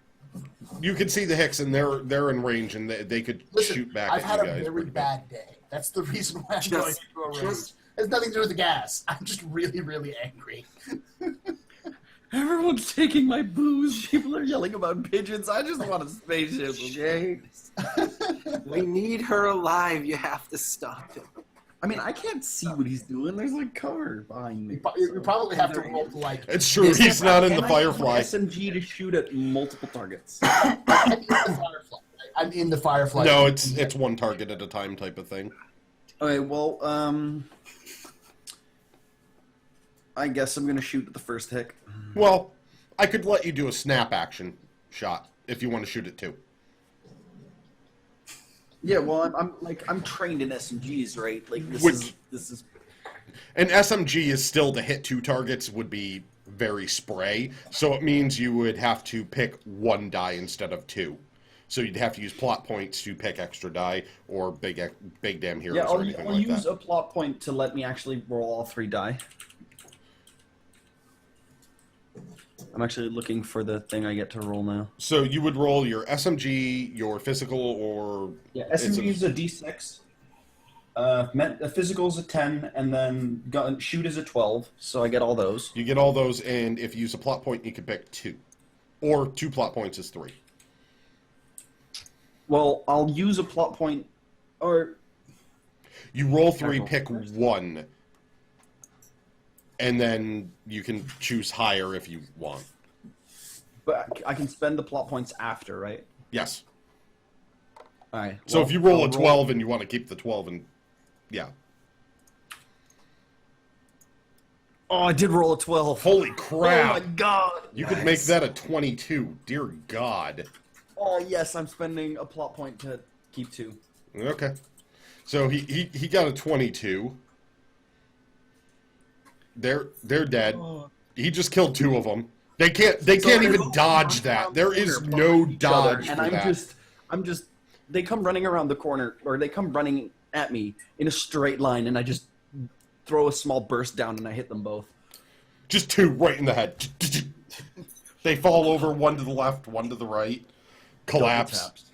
You can see the Hicks, and they're in range, and they could
Listen,
shoot back
I've
at
had
you
a
guys.
very
pretty
bad day. That's the reason why I'm going
Just-
into a rage.
just-
It has nothing to do with the gas. I'm just really, really angry.
Everyone's taking my booze. People are yelling about pigeons. I just want a spaceship, okay?
We need her alive. You have to stop him.
I mean, I can't see what he's doing. There's like cover behind me.
You probably have to roll to like.
It's true. He's not in the
Can I
Firefly.
use an SMG to shoot at multiple targets.
I'm in the Firefly. I'm in the Firefly.
No, it's one target at a time type of thing.
Okay, well, I guess I'm gonna shoot at the first Hick.
Well, I could let you do a snap action shot if you want to shoot it too.
Yeah, well, I'm trained in SMGs, right? Like
Which-
this is.
An SMG is still to hit 2 targets would be very spray, so it means you would have to pick 1 die instead of 2. So you'd have to use plot points to pick extra die or big damn heroes
Yeah,
or
I'll
anything like
use
that.
a plot point to let me actually roll all 3 die. I'm actually looking for the thing I get to roll now.
So you would roll your SMG, your physical, or
Yeah, SMG is a D6. Physical is a 10, and then shoot is a 12. So I get all those.
you get all those, and if you use a plot point, you can pick 2. Or 2 plot points is 3.
Well, I'll use a plot point, or
You roll 3,
roll
pick
first?
1, and then you can choose higher if you want.
but I can spend the plot points after, right?
Yes.
All right.
So
well,
if you roll
I'll
a 12 and you want to keep the 12, and yeah.
Oh, I did roll a 12.
Holy
Oh
crap!
my god!
You could make that a 22. Dear God.
Oh yes, I'm spending a plot point to keep 2.
Okay. So he got a 22. They're dead. He just killed 2 of them. They can't even dodge that. There is no dodge
and
for that.
I'm just they come running around the corner, or they come running at me in a straight line, and I just throw a small burst down and I hit them both.
Just 2 right in the head. They fall over, 1 to the left, 1 to the right. Collapse.
Double taps.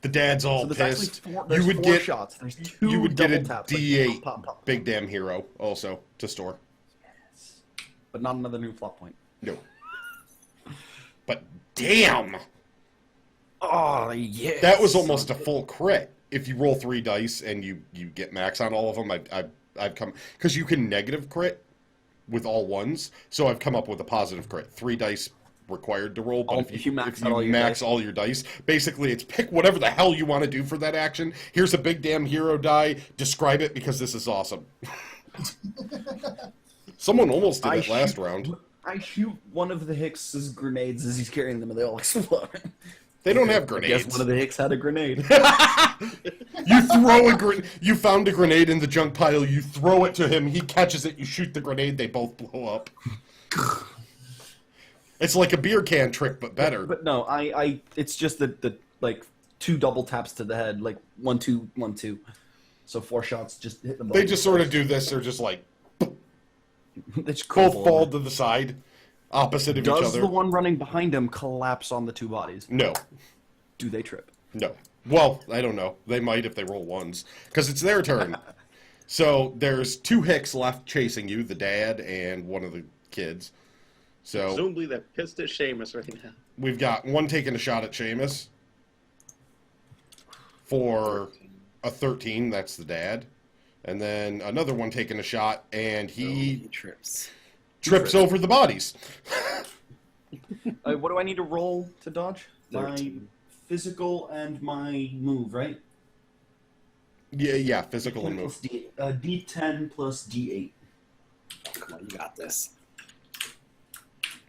The dad's all
So there's
pissed.
actually 4, there's
You would
4
get
shots. There's 2
you would get a
double taps, like,
D8
pop, pop, pop.
big damn hero also to store.
But not another new plot point.
No. But damn,
Oh yeah.
that was almost a full crit. If you roll 3 dice and you get max on all of them, I've come because you can negative crit with all ones. So I've come up with a positive crit. 3 dice required to roll, but if you
max
if
out
you
all your
max
dice.
all your dice, basically it's pick whatever the hell you want to do for that action. Here's a big damn hero die. Describe it because this is awesome. Someone almost did it last round.
I shoot one of the Hicks's grenades as he's carrying them, and they all explode.
They don't have
I
grenades.
guess one of the hicks had a grenade.
You found a grenade in the junk pile. You throw it to him. He catches it. You shoot the grenade. They both blow up. It's like a beer can trick, but better.
But no, it's just the like 2 double taps to the head, like 1, 2, 1, 2. So 4 shots just hit the ball.
They just sort of do this. They're just like
They just
both
crumble
fall
over.
to the side, opposite of each
Does
other.
the one running behind him collapse on the 2 bodies?
No,
Do they trip?
no. Well, I don't know. They might if they roll ones, because it's their turn. So there's 2 hicks left chasing you, the dad and one of the kids. So
Presumably they're pissed at Seamus right now.
we've got one taking a shot at Seamus for a 13. That's the dad. And then another one taking a shot, and he
trips.
trips over the bodies.
What do I need to roll to dodge?
13.
My physical and my move, right?
Yeah, physical and move.
D10 plus D8.
Come on, you got this.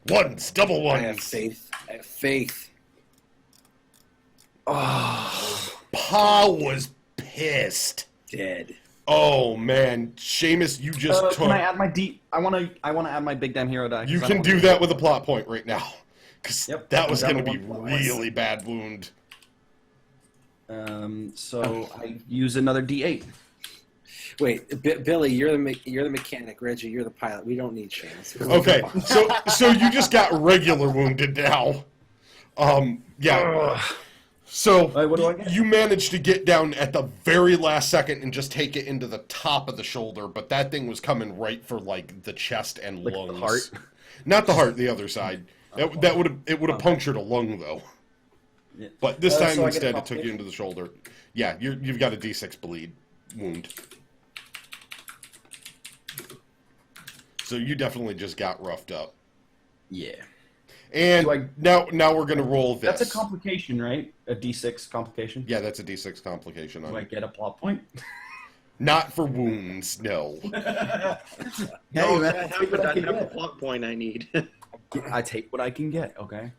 Ones, double
I have
ones.
faith. I have faith.
Oh,
Pa was pissed.
Dead.
Oh man, Seamus, you just took.
can I add my D? I want to add my big damn hero die. 'cause
You
I
can
don't
do
wanna-
that with a plot point right now, because
Yep,
that was
I
going
got
to be
a 1+.
really bad wound.
So I use another D8.
Wait, Billy, you're the mechanic. Reggie, you're the pilot. We don't need Seamus.
Okay, so you just got regular wounded now. Yeah. So
What do I get?
you managed to get down at the very last second and just take it into the top of the shoulder, but that thing was coming right for like the chest and
Like the
lungs.
heart?
Not the heart, the other side. That would have punctured a lung though.
Yeah.
But this time
so I get a
instead it took
complication?
you into the shoulder. Yeah, you've got a D6 bleed wound. So you definitely just got roughed up.
Yeah.
And
Do I-
now we're gonna roll this.
That's a complication, right? A D6 complication.
Yeah, that's a D6 complication
Do
on
I
it.
get a plot point?
Not for wounds, no.
No,
man,
I
take what I
have
can
the
get.
plot point I need.
I take what I can get. Okay.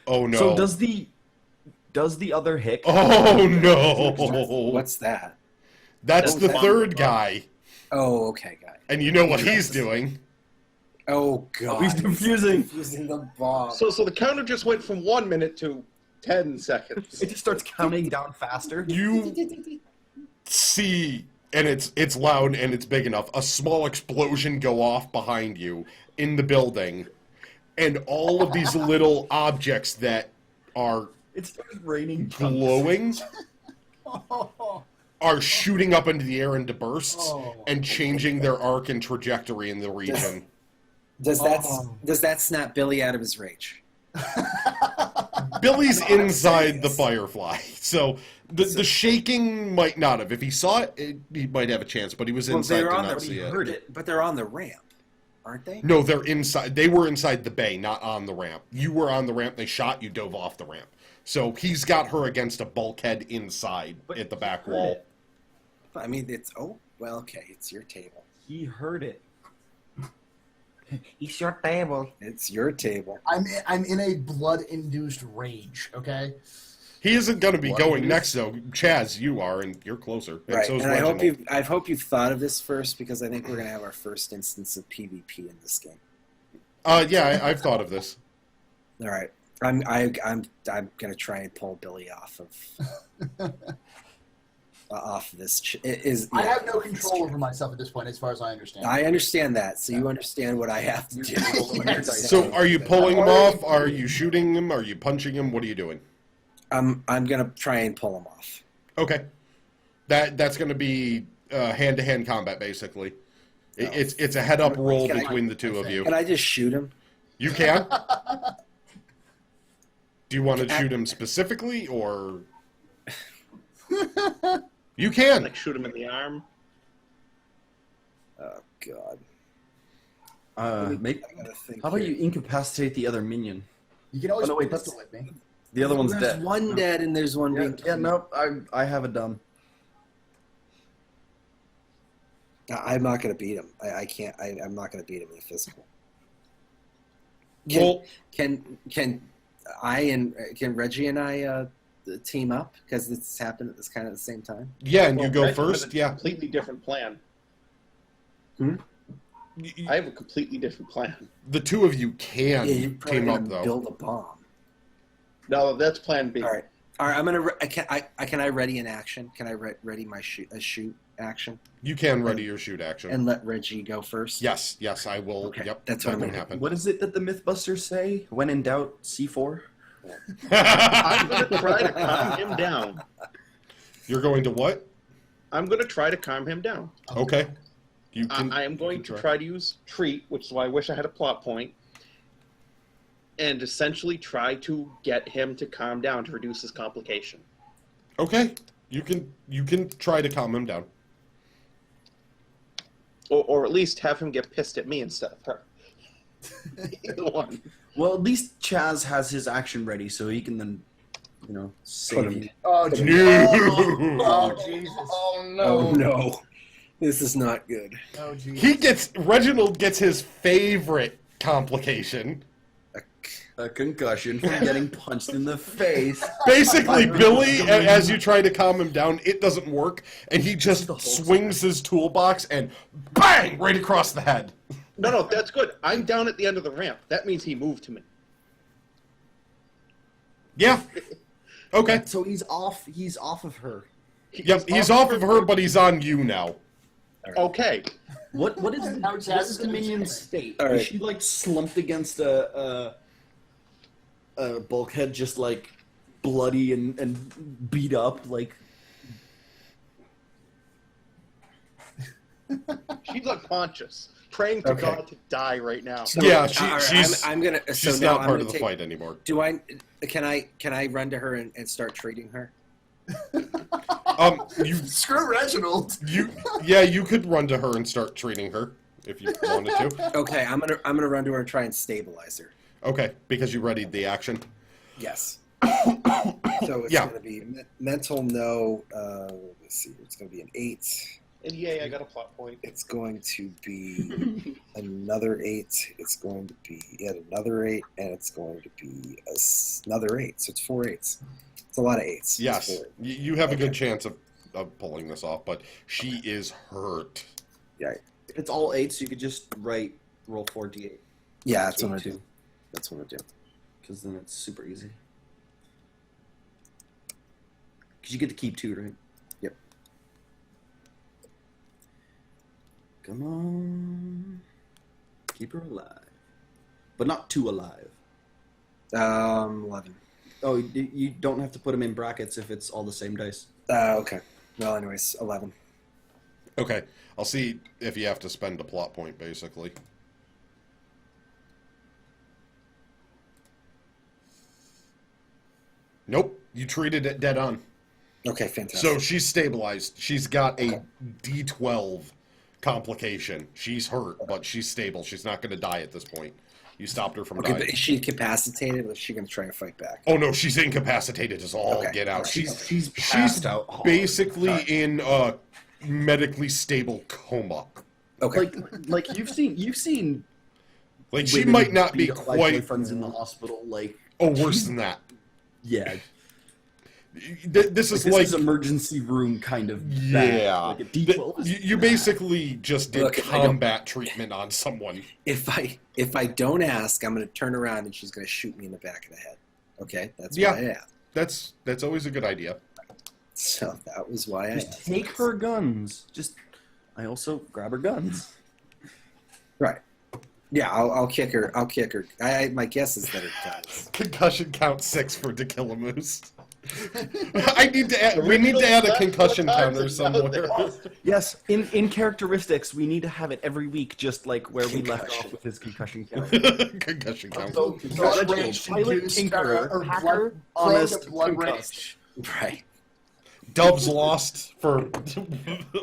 Oh no.
So does the other hick?
Oh no.
What's that?
That's the
That's
third guy.
Oh, okay, got it.
And you know what he's doing.
Oh god,
He's confusing.
Confusing the bomb.
So the counter just went from 1 minute to 10 seconds.
It just starts counting down faster.
You see, and it's loud and it's big enough, a small explosion go off behind you in the building, and all of these little objects that are
It starts raining.
glowing are shooting up into the air into bursts
Oh.
and changing their arc and trajectory in the region.
Does that snap Billy out of his rage?
Billy's inside the Firefly, so the shaking might not have. If he saw it, he might have a chance, but he was inside to not see it.
heard it, but they're on the ramp, aren't they?
No, they're inside. They were inside the bay, not on the ramp. You were on the ramp. They shot you, dove off the ramp. So he's got her against a bulkhead inside at the back wall.
I mean, it's okay. It's your table.
He heard it. It's your table.
It's your table.
I'm in a blood-induced rage. Okay.
He isn't going to be
What
going
is-
next, though. Chaz, you are, and you're closer. And
Right,
so is
and
Reginald.
I hope you've thought of this first because I think we're gonna have our first instance of PvP in this game.
Yeah, I've thought of this.
All right, I'm gonna try and pull Billy off of off of this.
I have no control over myself at this point, as far as I understand.
I understand that, so you understand what I have to do.
Yes.
So are you pulling him off? Are you shooting him? Are you punching him? What are you doing?
I'm gonna try and pull him off.
Okay. That's going to be hand-to-hand combat, basically. It's a head-up roll
Can I-
between the two of you.
Can I just shoot him?
You can? Do you want to shoot him specifically, or... You can.
Like shoot him in the arm.
Oh God.
Maybe,
I gotta think.
how about
here.
you incapacitate the other minion?
You can always
Oh, no, wait,
pistol with me.
The other one's
There's
dead.
one dead and there's one being.
Yeah, no, I have it done.
I'm not gonna beat him. I can't. I'm not gonna beat him in the physical. Can Reggie and I team up because it's happened at this kind of the same time?
Yeah, and you go
Reggie has
first.
a
Yeah.
completely different plan.
Y-
I have a completely different plan.
The two of you can
Yeah, you're probably
team up
gonna
though.
build a bomb.
No, that's plan B.
All right. I'm gonna. Can I ready an action? Can I ready my shoot action
You can ready your shoot action.
and let Reggie go first?
Yes, I will.
Okay,
Yep,
that's
that
what I'm
can
gonna
happen.
What is it that the Mythbusters say? When in doubt, C4.
I'm going to try to calm him down.
You're going to what?
I'm going to try to calm him down.
Okay. You can.
I am going to try to use treat, which is why I wish I had a plot point, and essentially try to get him to calm down to reduce his complication.
Okay. You can try to calm him down.
Or at least have him get pissed at me instead of her. Either one.
Well, at least Chaz has his action ready, so he can then, save
him-
you.
Oh,
No.
oh, Jesus.
Oh no.
Oh no, this is not good.
Oh, Jesus.
Reginald gets his favorite complication.
A concussion from getting punched in the face.
Basically, Billy, as you try to calm him down, it doesn't work, and he just
the whole
swings his toolbox and bang right across the head.
No, that's good. I'm down at the end of the ramp. That means he moved to me.
Yeah. Okay.
So he's off of her.
Yep. He's off of her, but he's on you now.
Okay.
What is
How
what
Chaz
is
is
the
gonna
minion's
change.
state?
All
Is
right.
she like slumped against a bulkhead, just like bloody and beat up? Like
She's unconscious. Praying to
Okay.
God to die right now.
Yeah,
all right,
she's
I'm gonna. So
she's
now
not
I'm
part
gonna
of the
take,
fight anymore.
Do I? Can I run to her and start treating her?
You
Screw Reginald.
you could run to her and start treating her if you wanted to.
Okay, I'm gonna run to her and try and stabilize her.
Okay, because you readied the action.
Yes. So it's
Yeah.
gonna be mental no. Let's see. It's gonna be an 8.
And yay, I got a plot point.
It's going to be another 8. It's going to be yet another 8, and it's going to be another 8. So it's 4 8s. It's a lot of 8s.
Yes,
It's 4.
you have a good chance of pulling this off, but she is hurt.
it's all 8, so you could just roll 4d8.
Yeah, that's what I
Too.
do. That's what I do.
Because then it's super easy. Because you get to keep 2, right?
Yep.
Come on. Keep her alive. But not too alive.
11.
Oh, you don't have to put them in brackets if it's all the same dice.
Okay. Well, anyways, 11.
Okay, I'll see if you have to spend a plot point, basically. Nope, you treated it dead on.
Okay, fantastic.
So she's stabilized. She's got a D12 complication. She's hurt, but she's stable. She's not going to die at this point. You stopped her from
okay,
dying.
but is she incapacitated, or is she going to try and fight back?
Oh no, she's incapacitated as all
Okay.
get out.
She's passed out hard.
basically in a medically stable coma.
Okay.
Like you've seen
Like she
women
might not be
beat up by
quite.
boyfriends in the hospital. Like
Oh, worse than that.
yeah,
This is
this
like
is emergency room kind of bad.
yeah.
Like a D12 is
You
bad.
basically just did
Look, if I don't-
combat treatment on someone.
If I don't ask, I'm going to turn around and she's going to shoot me in the back of the head. Okay, that's
Yeah.
why I asked.
That's always a good idea.
So that was why I
Just
asked.
take her guns. I also grab her guns.
Right. Yeah, I'll kick her. I'll kick her. My guess is that it does.
Concussion count 6 for To Kill a Moose. I need to add, we need to add a concussion counter somewhere.
Yes, in characteristics, we need to have it every week, just like where we left
Concussion.
off with his concussion count.
Concussion count.
So, blood rage
Pilot
induced,
tinkerer,
or
hacker,
blood,
honest,
blood
concussed.
rage.
Right.
Dubs lost for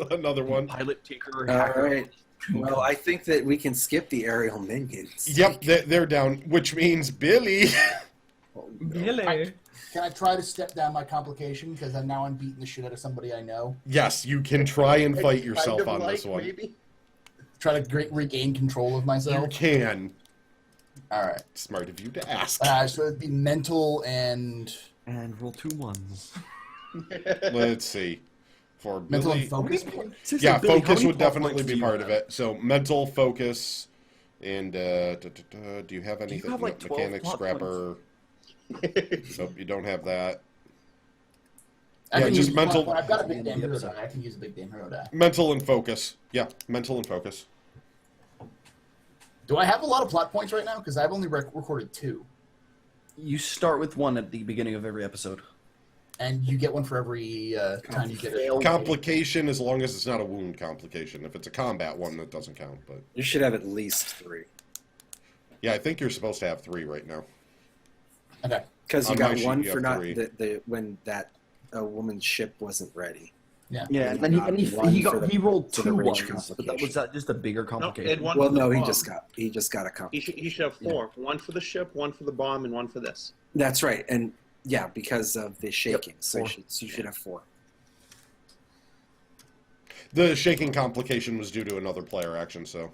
another one.
Pilot tinkerer,
All
hacker.
right. Well, I think that we can skip the aerial minions.
Yep, they're down, which means Billy.
Really?
Can I try to step down my complication because now I'm beating the shit out of somebody I know?
Yes, you can try and fight
Kind
yourself
of
on
like,
this one.
Maybe.
Try to regain control of
You
myself.
can.
All right.
Smart of you to ask.
So it'd be mental and
roll 2 ones.
Let's see. For
mental
Billy,
and focus.
Seriously,
yeah,
Billy, how
focus
many
would
plot
definitely
points
be
do you
part
have?
of it. So mental, focus, and do you have anything?
have, like,
No,
12
mechanic,
plot
scrapper. Nope, you don't have that.
I
Yeah,
can
just
use
mental-
I've got a big
Yeah,
damn hero
episode.
die. I can use a big damn hero die.
Mental and focus. Yeah, mental and focus.
Do I have a lot of plot points right now? Because I've only recorded 2.
You start with 1 at the beginning of every episode.
And you get one for every time you get
Fail.
a
Complication, as long as it's not a wound complication. If it's a combat one, that doesn't count. But
You should have at least 3.
yeah, I think you're supposed to have 3 right now.
Okay.
Because you
On my
got
sheet,
one
you
for
have
not
3.
when that a woman's ship wasn't ready.
Yeah.
Yeah, and
You
then
got one
he
for the-
rolled
for the
2
rage
ones, but that
complication.
was that just a bigger
No,
complication.
and one
Well,
for the
no, he
bomb.
just got a
He
complication.
should have 4. One for the ship, one for the bomb, and one for this.
That's right, and yeah, because of the shaking, so
4.
you should have 4.
The shaking complication was due to another player action, so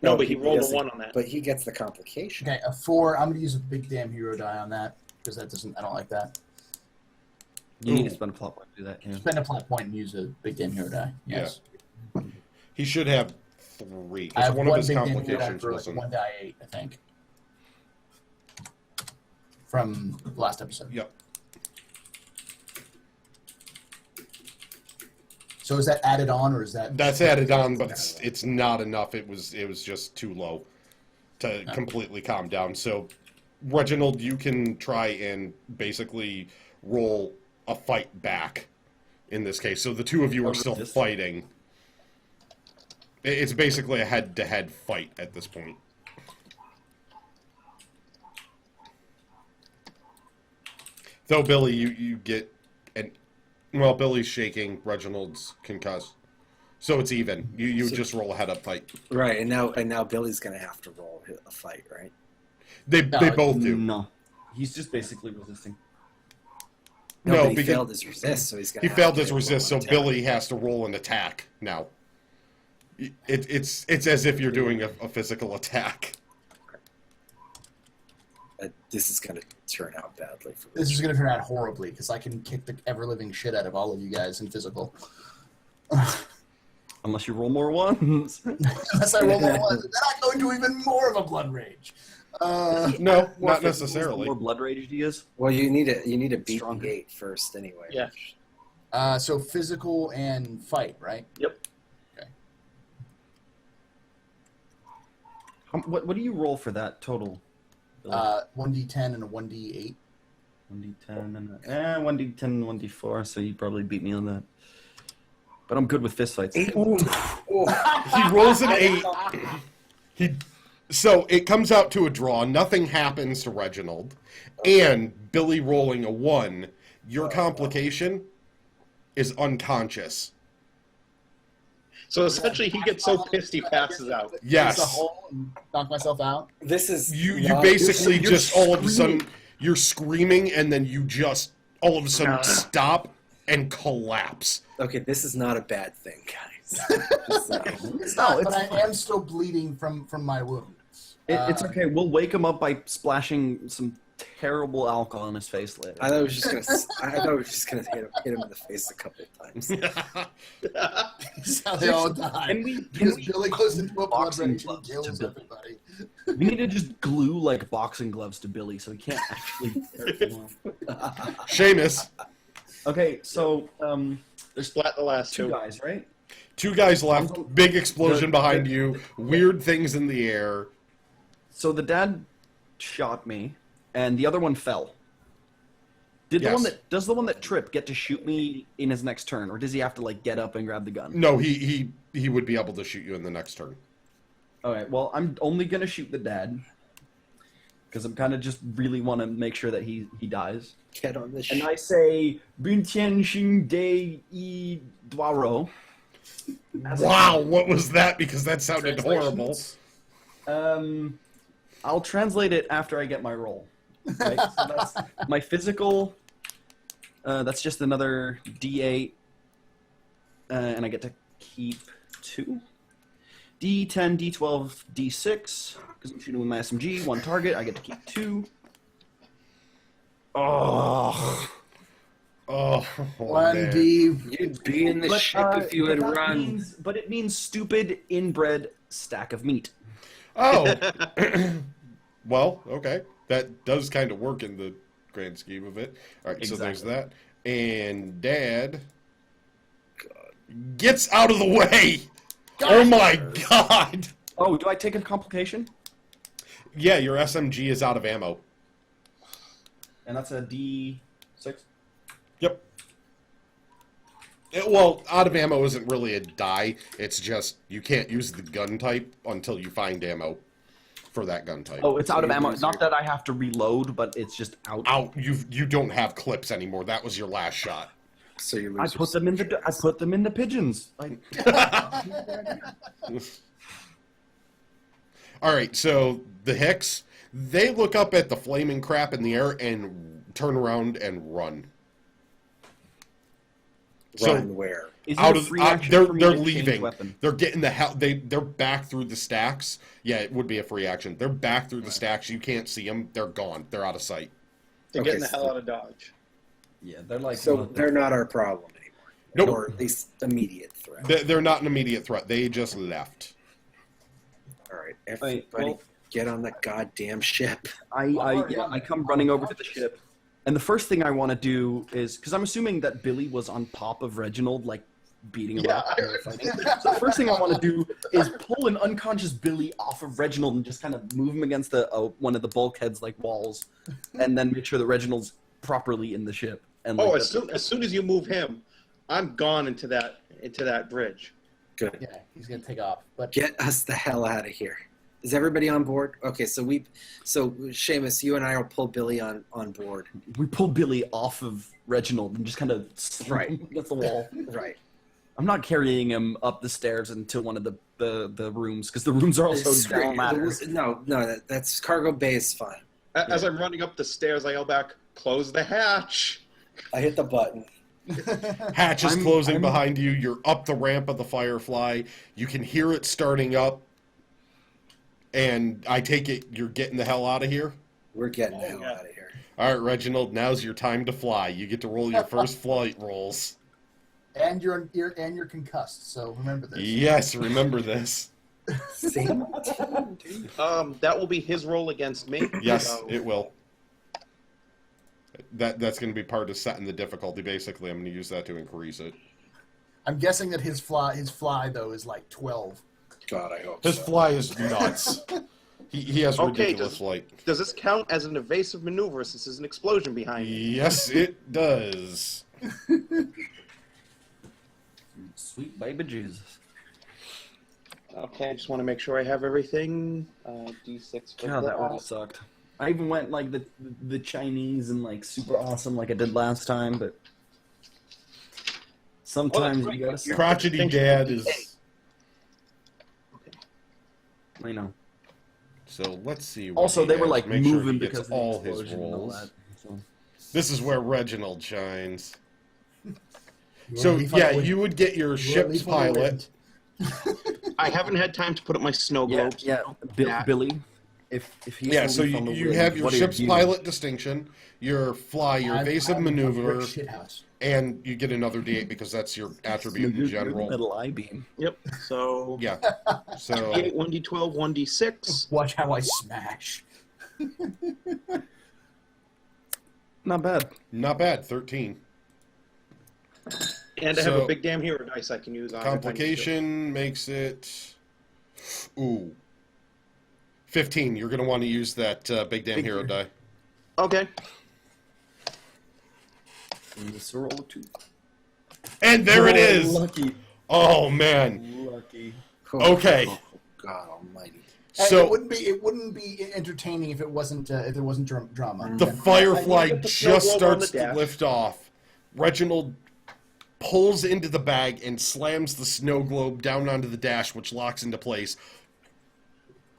No, but he rolled a
doesn't-
1 on that.
But he gets the complication.
Okay, a 4. I'm gonna use a big damn hero die on that because that doesn't. I don't like that.
You need to
Ooh.
spend a plot point to do that. Yeah.
Spend a plot point and use a big damn hero die. Yes.
he should have 3.
I
Because
have
one of his
big damn hero die
complications
for like
wasn't.
1 die 8, I think. From the last episode.
Yep.
So is that added on or is that?
That's added on, but it's not enough. It was just too low to completely calm down. So, Reginald, you can try and basically roll a fight back in this case. So the two of you are still
Resist.
fighting. It's basically a head-to-head fight at this point. Though Billy, you get an Billy's shaking, Reginald's concussed, so it's even. You
So-
just roll a head-up fight.
Right, and now Billy's gonna have to roll a fight, right?
They
No,
both do.
No, he's just basically resisting.
No,
but he
because
failed his resist, so he's gonna.
He
have
failed
to
his
roll
resist, so
an attack.
Billy has to roll an attack now. It's as if you're doing a physical attack.
This is gonna turn out badly for
This is going to turn out horribly because I can kick the ever living shit out of all of you guys in physical.
Unless you roll more ones.
Unless I roll more ones, then I go into even more of a blood rage.
No,
More
not
physical,
necessarily.
More blood rage do you use?
Well, you need to beat
Stronger.
the 8 first anyway.
Yeah.
So physical and fight, right?
Yep.
What do you roll for that total?
1d10 and a 1d8.
1d10 and 1d10 and 1d4, so you probably beat me on that. But I'm good with fist fights.
He rolls an 8. So it comes out to a draw. Nothing happens to Reginald. And Billy rolling a 1. Your complication is unconscious.
So essentially, he gets so pissed he passes out.
Yes.
There's a hole and knock myself out.
This is
You
not-
basically
you're
just all of a
screaming.
sudden you're screaming and then you just all of a sudden stop and collapse.
Okay, this is not a bad thing, guys.
It's not,
No,
but
it's-
I am still bleeding from my wound.
It's okay. We'll wake him up by splashing some terrible alcohol in his face later.
I thought I was just gonna hit him in the face a couple of times.
That's how they all die.
Can we
Because Billy goes into a blood
boxing
rage and
gloves
kills
to Billy?
everybody.
We need to just glue like boxing gloves to Billy so he can't actually.
Seamus,
Okay, so
Splat the last
two
two.
guys, right?
2 guys left, big explosion behind you, weird things in the air.
So the dad shot me, and the other one fell. Does the one that tripped get to shoot me in his next turn, or does he have to like get up and grab the gun?
No, he would be able to shoot you in the next turn.
Okay, well I'm only gonna shoot the dad because I'm kind of just really want to make sure that he dies.
Get on the
And
shit.
I say Buntian Shing De I Dwaro.
Wow, what was that? Because that sounded horrible.
I'll translate it after I get my roll. Right? So that's my physical. That's just another D8, and I get to keep 2. D10, D12, D6. because I'm shooting with my SMG. 1 target. I get to keep 2. Oh.
Oh,
One
man.
You'd be in the ship if you had
but that
run.
but it means stupid inbred stack of meat.
Oh. Well, okay. That does kind of work in the grand scheme of it. All right, so there's
Exactly.
that. And Dad gets out of the way. Oh my God.
Oh, do I take a complication?
Yeah, your SMG is out of ammo.
And that's a D6.
Yep. Well, out of ammo isn't really a die. It's just you can't use the gun type until you find ammo for that gun type.
Oh, it's out of
you
ammo.
lose
Not
your-
that I have to reload, but it's just out.
Out. You don't have clips anymore. That was your last shot.
So you
I
lose
put them in the pigeons. Like,
All right, so the Hicks, they look up at the flaming crap in the air and turn around and run.
run where?
is it
Out
a
of
free action
they're
for me
they're
to change
leaving.
weapon?
They're getting the hell. They're back through the stacks. Yeah, it would be a free action. They're back through the stacks. You can't see them. They're gone. They're out of sight.
They're
Okay,
getting the
so-
hell out of Dodge.
Yeah, they're like.
So they're not our problem anymore.
Nope.
Or at least immediate threat.
They're not an immediate threat. They just left.
All right, everybody,
well-
get on the goddamn ship.
I come running over to the ship, and the first thing I want to do is because I'm assuming that Billy was on top of Reginald, like beating him
Yeah,
up. and fighting. So the first thing I want to do is pull an unconscious Billy off of Reginald and just kind of move him against the one of the bulkheads like walls, and then make sure that Reginald's properly in the ship. And
Oh,
like,
as soon as you move him, I'm gone into that bridge.
Good.
Yeah, he's gonna take off. But
Get us the hell out of here. Is everybody on board? Okay, so Seamus, you and I will pull Billy on board.
we pull Billy off of Reginald and just kind of
Right.
against the wall.
Right.
I'm not carrying him up the stairs into one of the rooms because the rooms are also
Screw-
down ladders.
No, that's cargo bay is fine.
As I'm running up the stairs, I yell back, "Close the hatch!"
I hit the button.
Hatch is
I'm-
closing
I'm-
behind you. You're up the ramp of the Firefly. You can hear it starting up. And I take it you're getting the hell out of here?
We're getting the
Oh,
hell
yeah.
out of here.
All right, Reginald, now's your time to fly. You get to roll your first flight rolls.
and you're concussed. So remember this.
Yes, remember this.
Same team, dude.
That will be his roll against me.
Yes,
So-
it will. That's going to be part of setting the difficulty. Basically, I'm going to use that to increase it.
I'm guessing that his fly though is like 12.
God, I hope
His
so.
fly is nuts. He has
Okay,
ridiculous flight.
Does this count as an evasive maneuver since there's an explosion behind me?
Yes, it does.
Sweet baby Jesus.
Okay, I just want to make sure I have everything. D6 for
God, that one sucked. I even went like the Chinese and like super awesome like I did last time, but sometimes
right.
you gotta.
Crotchety Dad is...
I know.
So let's see. What
Also,
he
they were
has.
like
Make sure
moving
he gets
because of the
all his
explosion and all
rolls.
that. So.
This is where Reginald shines.
You
So
wanna leave on
yeah,
the wind?
you would get your
You wanna
ship's
leave on the
pilot.
wind?
I haven't had time to put up my snow
Yeah,
globes.
yeah.
That.
Billy, if he's
Yeah,
the
so
leaf on the
you
wind,
have your
what are
ship's
you?
pilot distinction, your fly, your
I'm
evasive
a
maneuver,
brick shithouse.
and you get another D8 because that's your attribute in general.
Metal eye beam.
Yep. So
Yeah. So
1d8, 1d12, 1d6.
Watch how I smash.
Not bad.
not bad. 13.
And I have
So-
a big damn hero dice I can use on it if I need to.
Complication makes it. Ooh. 15. You're going to want to use that big damn
Big
hero
hero.
die.
Okay.
And this roll of 2.
And there it is.
Lucky.
Oh, man.
Lucky.
Okay.
Oh, God Almighty.
And
So
it wouldn't be entertaining if it wasn't if there wasn't drama.
the Firefly
I need to put the snow
just
globe on the
starts to
dash.
lift off. Reginald pulls into the bag and slams the snow globe down onto the dash, which locks into place.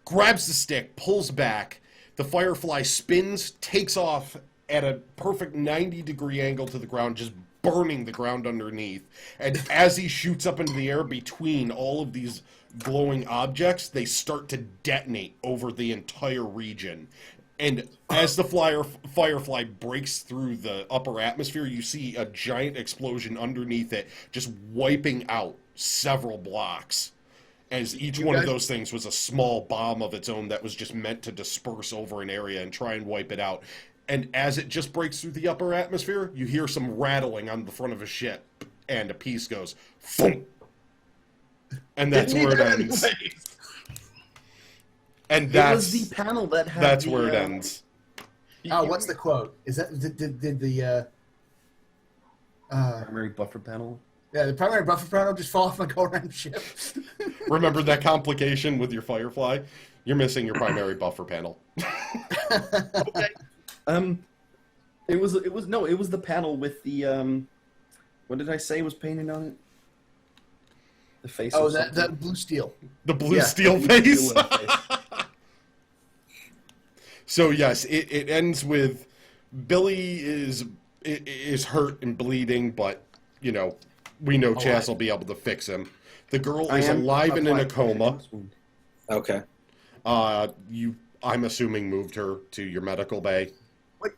Grabs the stick, pulls back. The Firefly spins, takes off at a perfect 90-degree angle to the ground, just burning the ground underneath. And as he shoots up into the air between all of these glowing objects, they start to detonate over the entire region. And as the Firefly breaks through the upper atmosphere, you see a giant explosion underneath it, just wiping out several blocks. As each one of those things was a small bomb of its own that was just meant to disperse over an area and try and wipe it out. And as it just breaks through the upper atmosphere, you hear some rattling on the front of a ship, and a piece goes, thump. And that's where it ends. And that's
it was the panel that had
that's where it ends.
Oh, what's the quote? Is that did the
primary buffer panel?
yeah, the primary buffer panel just fall off my go-around ship?
Remember that complication with your Firefly? You're missing your primary buffer panel.
Okay.
It was the panel with the what did I say was painted on it? The face.
Oh,
of
that
something.
blue steel.
The blue
Yeah,
steel
blue
face.
steel in the face.
So yes, it ends with Billy is hurt and bleeding, but you know we know Chaz will be able to fix him. The girl is alive and in a coma.
Okay.
I'm assuming moved her to your medical bay.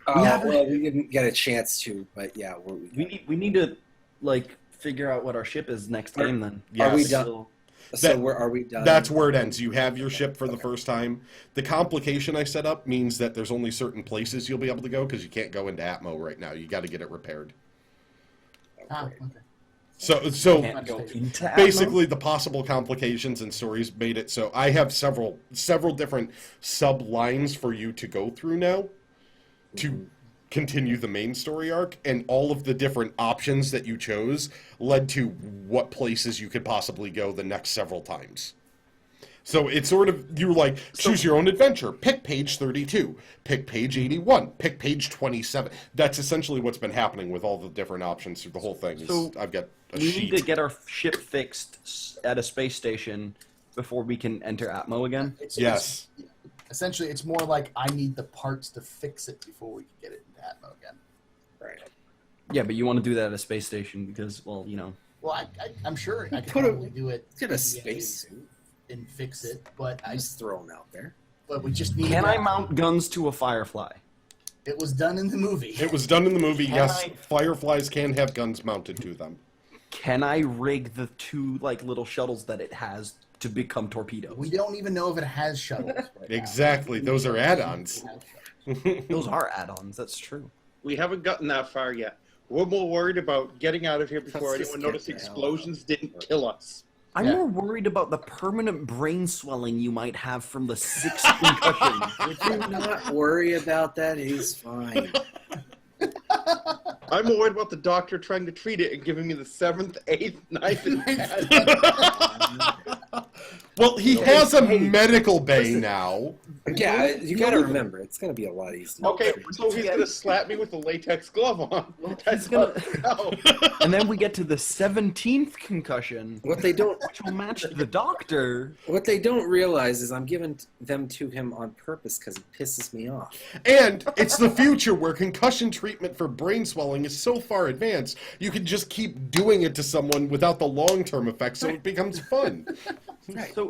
Well, we didn't get a chance to, but yeah,
We need to like figure out what our ship is next game then.
Yes.
Are we done? Are we done?
That's where it ends. You have your ship for the first time. The complication I set up means that there's only certain places you'll be able to go because you can't go into Atmo right now. You got to get it repaired.
Ah, okay.
So
Can't go into Atmo?
basically the possible complications and stories made it so I have several different sub lines for you to go through now to continue the main story arc, and all of the different options that you chose led to what places you could possibly go the next several times. So it's sort of, you like, choose your own adventure. Pick page 32. Pick page 81. Pick page 27. That's essentially what's been happening with all the different options through the whole thing.
So
I've got a
We
sheet.
need to get our ship fixed at a space station before we can enter Atmo again.
Yes.
Essentially, it's more like I need the parts to fix it before we can get it into Atmo again.
Right.
Yeah, but you want to do that at a space station because, well, you know.
Well, I'm sure I could
Put a-
probably do it.
Get a
in the
space
end
suit.
and fix it, but
I just throw them out there.
we just need.
Can I mount guns to a Firefly?
It was done in the movie.
It was done in the movie.
Can
Yes,
I-
Fireflies can have guns mounted to them.
Can I rig the two like little shuttles that it has to become torpedoes?
We don't even know if it has shuttles. Right now.
Exactly. Those are add-ons.
Those are add-ons. That's true.
We haven't gotten that far yet. We're more worried about getting out of here before
Let's just
anyone
get
noticed
the hell
explosions didn't kill us.
I'm
Yeah.
more worried about the permanent brain swelling you might have from the 6 concussions.
Do not worry about that. He's fine.
I'm more worried about the doctor trying to treat it and giving me the 7th, 8th, 9th, and 10th.
Well, he has a medical bay now.
Yeah, you got to remember, it's going to be a lot easier.
Okay, so he's going to slap me with a latex glove on. That's
gonna-
no.
And then we get to the 17th concussion,
What they don't
which will match the doctor.
realize is I'm giving them to him on purpose because it pisses me off.
And it's the future where concussion treatment for brain swelling is so far advanced, you can just keep doing it to someone without the long-term effects, so it becomes fun.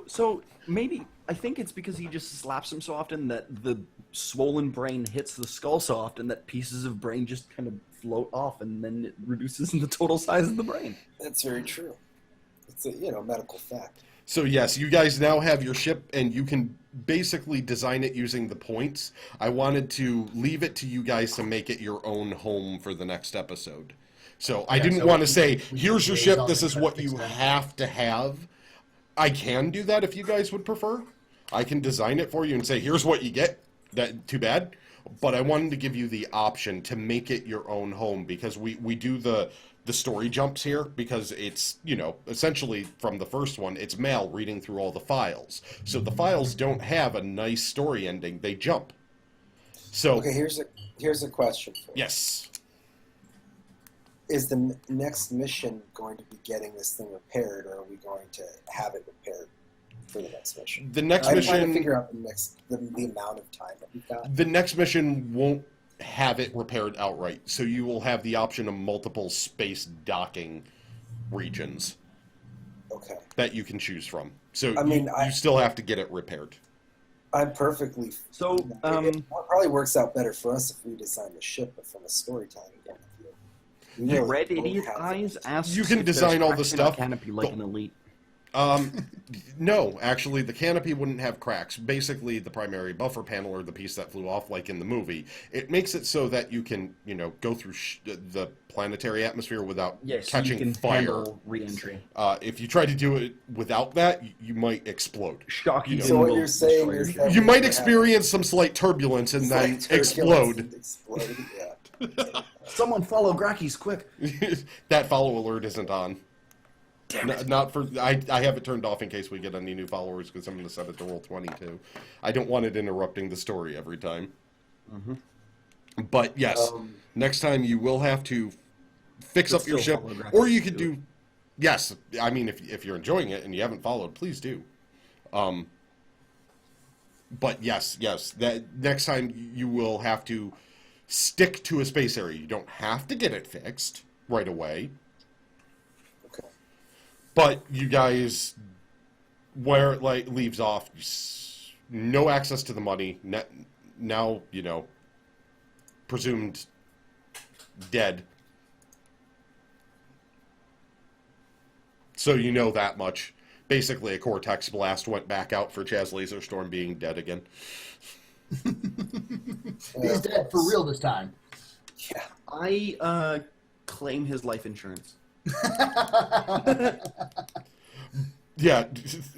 So maybe I think it's because he just slaps him so often that the swollen brain hits the skull so often that pieces of brain just kind of float off, and then it reduces the total size of the brain.
That's very true. It's a medical fact.
So yes, you guys now have your ship, and you can basically design it using the points. I wanted to leave it to you guys to make it your own home for the next episode. So I didn't
so
want to
we-
say,
we
here's your
liaise
ship,
on
this
it,
is
try to
what
fix
you
that.
have to have. I can do that if you guys would prefer. I can design it for you and say, here's what you get. That too bad. But I wanted to give you the option to make it your own home, because we do the story jumps here, because it's, essentially from the first one, it's Mal reading through all the files. So the files don't have a nice story ending, they jump. So
Okay, here's a question for you.
yes.
Is the next mission going to be getting this thing repaired, or are we going to have it repaired for the next mission?
The next
I'm trying to
mission
figure out the amount of time that we've got.
the next mission won't have it repaired outright. So you will have the option of multiple space docking regions
Okay.
that you can choose from. So
I mean,
you still have to get it repaired.
I'm perfectly.
So,
It probably works out better for us if we design the ship, but from a storytelling point of view. we really
Red
don't
Idiot
have
Eyes
that.
asks
You can
if there's
design all the
cracks in
stuff.
a canopy like an elite.
No, actually, the canopy wouldn't have cracks. Basically, the primary buffer panel, or the piece that flew off, like in the movie, it makes it so that you can, go through the planetary atmosphere without
Yes,
catching
you can
fire.
handle re-entry.
If you try to do it without that, you might explode.
Shock you.
So what you're saying is that
You
we
might
have
experience some slight turbulence and then
slight turbulence
explode.
and explode. Yeah.
Someone follow Grakees quick.
That follow alert isn't on. Not for I have it turned off in case we get any new followers because I'm going to set it to roll 20 too. I don't want it interrupting the story every time. But yes, next time you will have to fix
But
up your
still
ship,
follow Grakees
or you
to
could
do
do. Yes, I mean if you're enjoying it and you haven't followed, please do. But yes, that next time you will have to stick to a space area. You don't have to get it fixed right away.
Okay.
But you guys, where it leaves off, no access to the money. Now, presumed dead. So you know that much. Basically, a Cortex blast went back out for Chaz Laserstorm being dead again.
He's dead for real this time.
Yeah.
I claim his life insurance.
Yeah,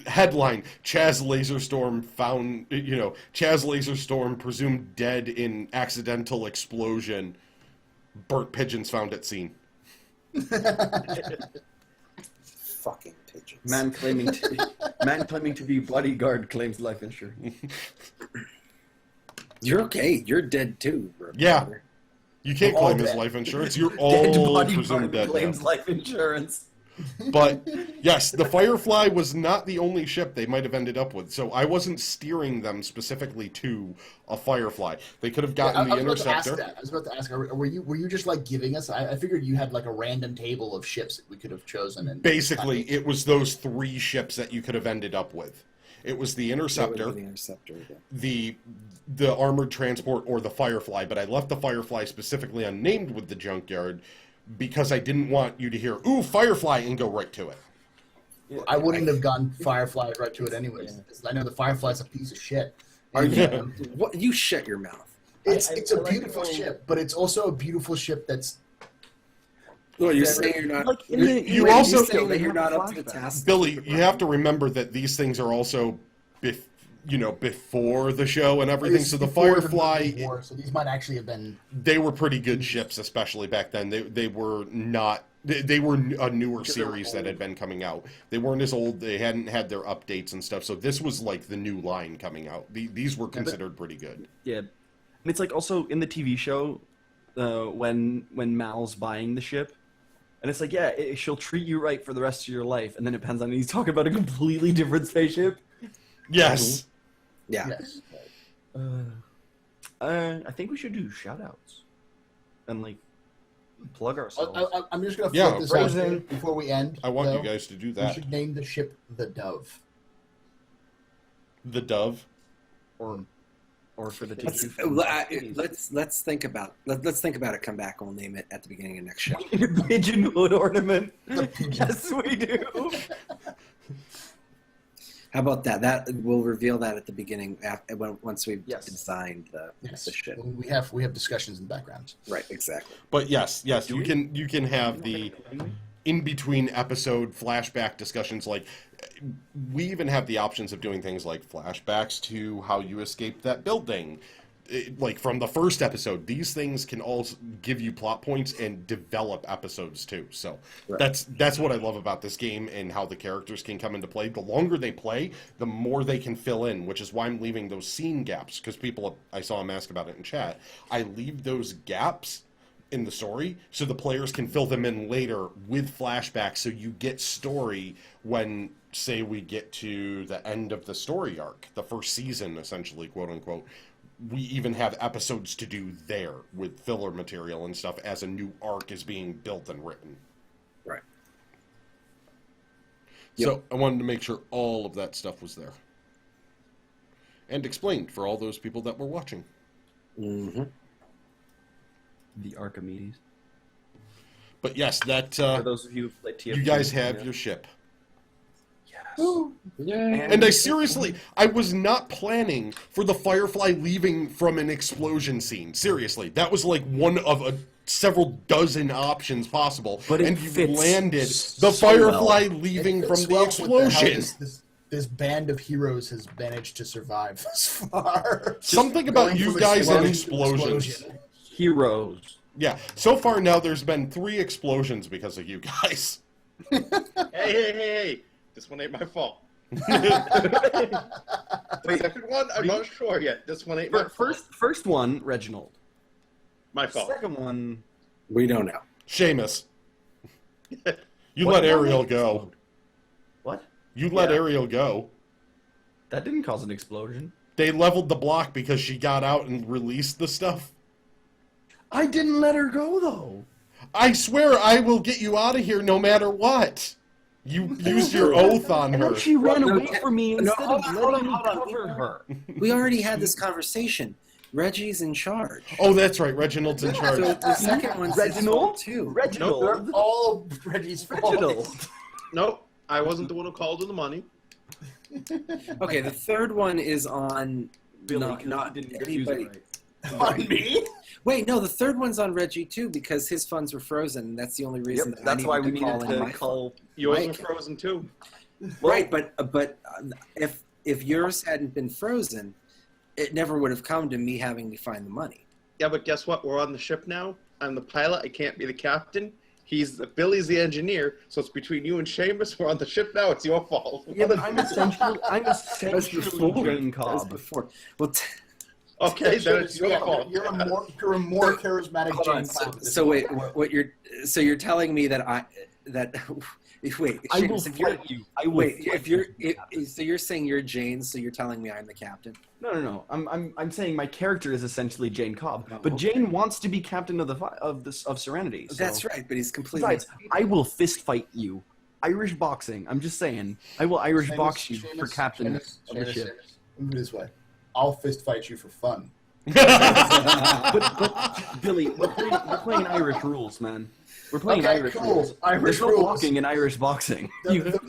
headline, Chaz Laserstorm found, Chaz Laserstorm presumed dead in accidental explosion. Burnt pigeons found at scene.
Fucking pigeons.
Man claiming to be bodyguard claims life insurance.
You're okay. You're dead too, bro.
Yeah. You can't
We're all
claim his
dead.
life insurance. You're
Dead
all
bodyguard
presumed dead
claims
now.
life insurance.
But yes, the Firefly was not the only ship they might have ended up with. So I wasn't steering them specifically to a Firefly. They could have gotten the
I was about to
Interceptor.
ask that. I was about to ask, were you just like giving us? I figured you had like a random table of ships that we could have chosen. And
Basically, it was those 3 ships that you could have ended up with. It was the
That would
Interceptor,
be the Interceptor. Yeah.
the Armored Transport, or the Firefly. But I left the Firefly specifically unnamed with the Junkyard because I didn't want you to hear, ooh, Firefly, and go right to it.
I wouldn't have gone Firefly right to it anyways. Because I know the Firefly's a piece of shit.
Are
And,
you?
Yeah.
What? You shut your mouth.
It's
I
a
like
beautiful
the way-
ship, but it's also a beautiful ship that's
Well, you're
Very-
saying you're not.
Like in
you're,
the-
You
in the
also-
TV show,
saying
they
that you're
have
not up to the
flashbacks.
task.
Billy, you have to remember that these things are also, before the show and everything.
it's
So the
before
Firefly,
movie war, so these might actually have been.
they were pretty good ships, especially back then. They were not. They were a newer series that had been coming out. They weren't as old. They hadn't had their updates and stuff. So this was like the new line coming out. These were considered pretty good.
Yeah, and it's like also in the TV show, when Mal's buying the ship, and it's like, yeah, she'll treat you right for the rest of your life, and then it depends on he's talking about a completely different spaceship.
Yes.
Yeah.
Yes.
I think we should do shout-outs and like plug ourselves.
I'm just gonna
Yeah,
flip this out
phrasing.
here before we end.
I want
though.
you guys to do
We
that.
should name the ship the Dove.
The Dove.
or for the
Let's,
TQ.
let's think about let's think about it. Come back. We'll name it at the beginning of next show.
Pigeonhood ornament. Yes, we do.
How about that? That we'll reveal that at the beginning once we've
Yes.
designed the ship.
We have discussions in the background.
Right. Exactly.
But yes,
Do
you can have the in between episode flashback discussions. Like we even have the options of doing things like flashbacks to how you escaped that building. Like from the first episode, these things can all give you plot points and develop episodes too. So
Right.
that's what I love about this game and how the characters can come into play. The longer they play, the more they can fill in, which is why I'm leaving those scene gaps. Because I saw them ask about it in chat. I leave those gaps in the story so the players can fill them in later with flashbacks, so you get story when, say, we get to the end of the story arc, the first season, essentially, quote unquote. we even have episodes to do there with filler material and stuff as a new arc is being built and written.
Right.
So I wanted to make sure all of that stuff was there. And explained for all those people that were watching.
Mm-hmm.
The Archimedes.
But yes, that
For those of you who played TFT.
you guys have your ship.
Yay.
And I was not planning for the Firefly leaving from an explosion scene. Seriously, that was like one of several dozen options possible.
But it
and you
fits
landed the
so
Firefly
well.
leaving
It
from
fits
the
well with how
explosion.
this band of heroes has managed to survive thus far.
Something about
Going
you
from
guys and
explosion to
explosions.
explosion.
Heroes.
Yeah, so far now there's been 3 explosions because of you guys.
Hey. This one ain't my fault. The second one, I'm not sure yet. This one ain't my fault.
First one, Reginald.
My fault.
Second one,
We don't know.
Seamus. You
What
let
did
Ariel
that
go.
explode? What?
You let
Yeah.
Ariel go.
That didn't cause an explosion.
They leveled the block because she got out and released the stuff.
I didn't let her go though.
I swear I will get you out of here no matter what. You used your oath on
And
her.
then she ran
No,
away from me instead of
hold on,
letting me
hold on.
cover her.
We already had this conversation. Reggie's in charge.
Oh, that's right. Reginald's in charge.
So the second one's his fault,
Reginald?
too.
Reginald.
They're all Reggie's fault.
Reginald.
Nope, I wasn't the one who called her the money.
Okay, the third one is on
Billy,
not
didn't use
anybody.
it right.
On me?
Wait, no, the third one's on Reggie too because his funds were frozen. And that's the only reason.
Yep,
that I
that's why we
needed
needed
to call in
to
my
call.
Yours
Mike.
were frozen too.
Right, but if yours hadn't been frozen, it never would have come to me having to find the money.
Yeah, but guess what? We're on the ship now. I'm the pilot. I can't be the captain. Billy's the engineer, so it's between you and Seamus. We're on the ship now. It's your fault.
Yeah, but I'm essentially
That's
Jane
That was
Cobb.
before. Well,
Okay, then it's your fault.
You're a more charismatic
hold
Jane
on.
Cobb.
So wait, what you're telling me that wait,
I will
Seamus, if you're
fight you. I will.
wait,
fight
if you're
you.
so you're saying you're Jane, so you're telling me I'm the captain.
No. I'm saying my character is essentially Jane Cobb,
Oh,
but
okay.
Jane wants to be captain of of Serenity. So.
That's right, but he's completely.
Besides, I will fist fight you. Irish boxing. I'm just saying. I will Irish box you for captain of the ship.
Move it this way. I'll fist fight you for fun.
But Billy, we're playing Irish rules, man. We're playing
Okay,
Irish
cool.
rules.
Irish
There's no
rules.
blocking in Irish boxing.
The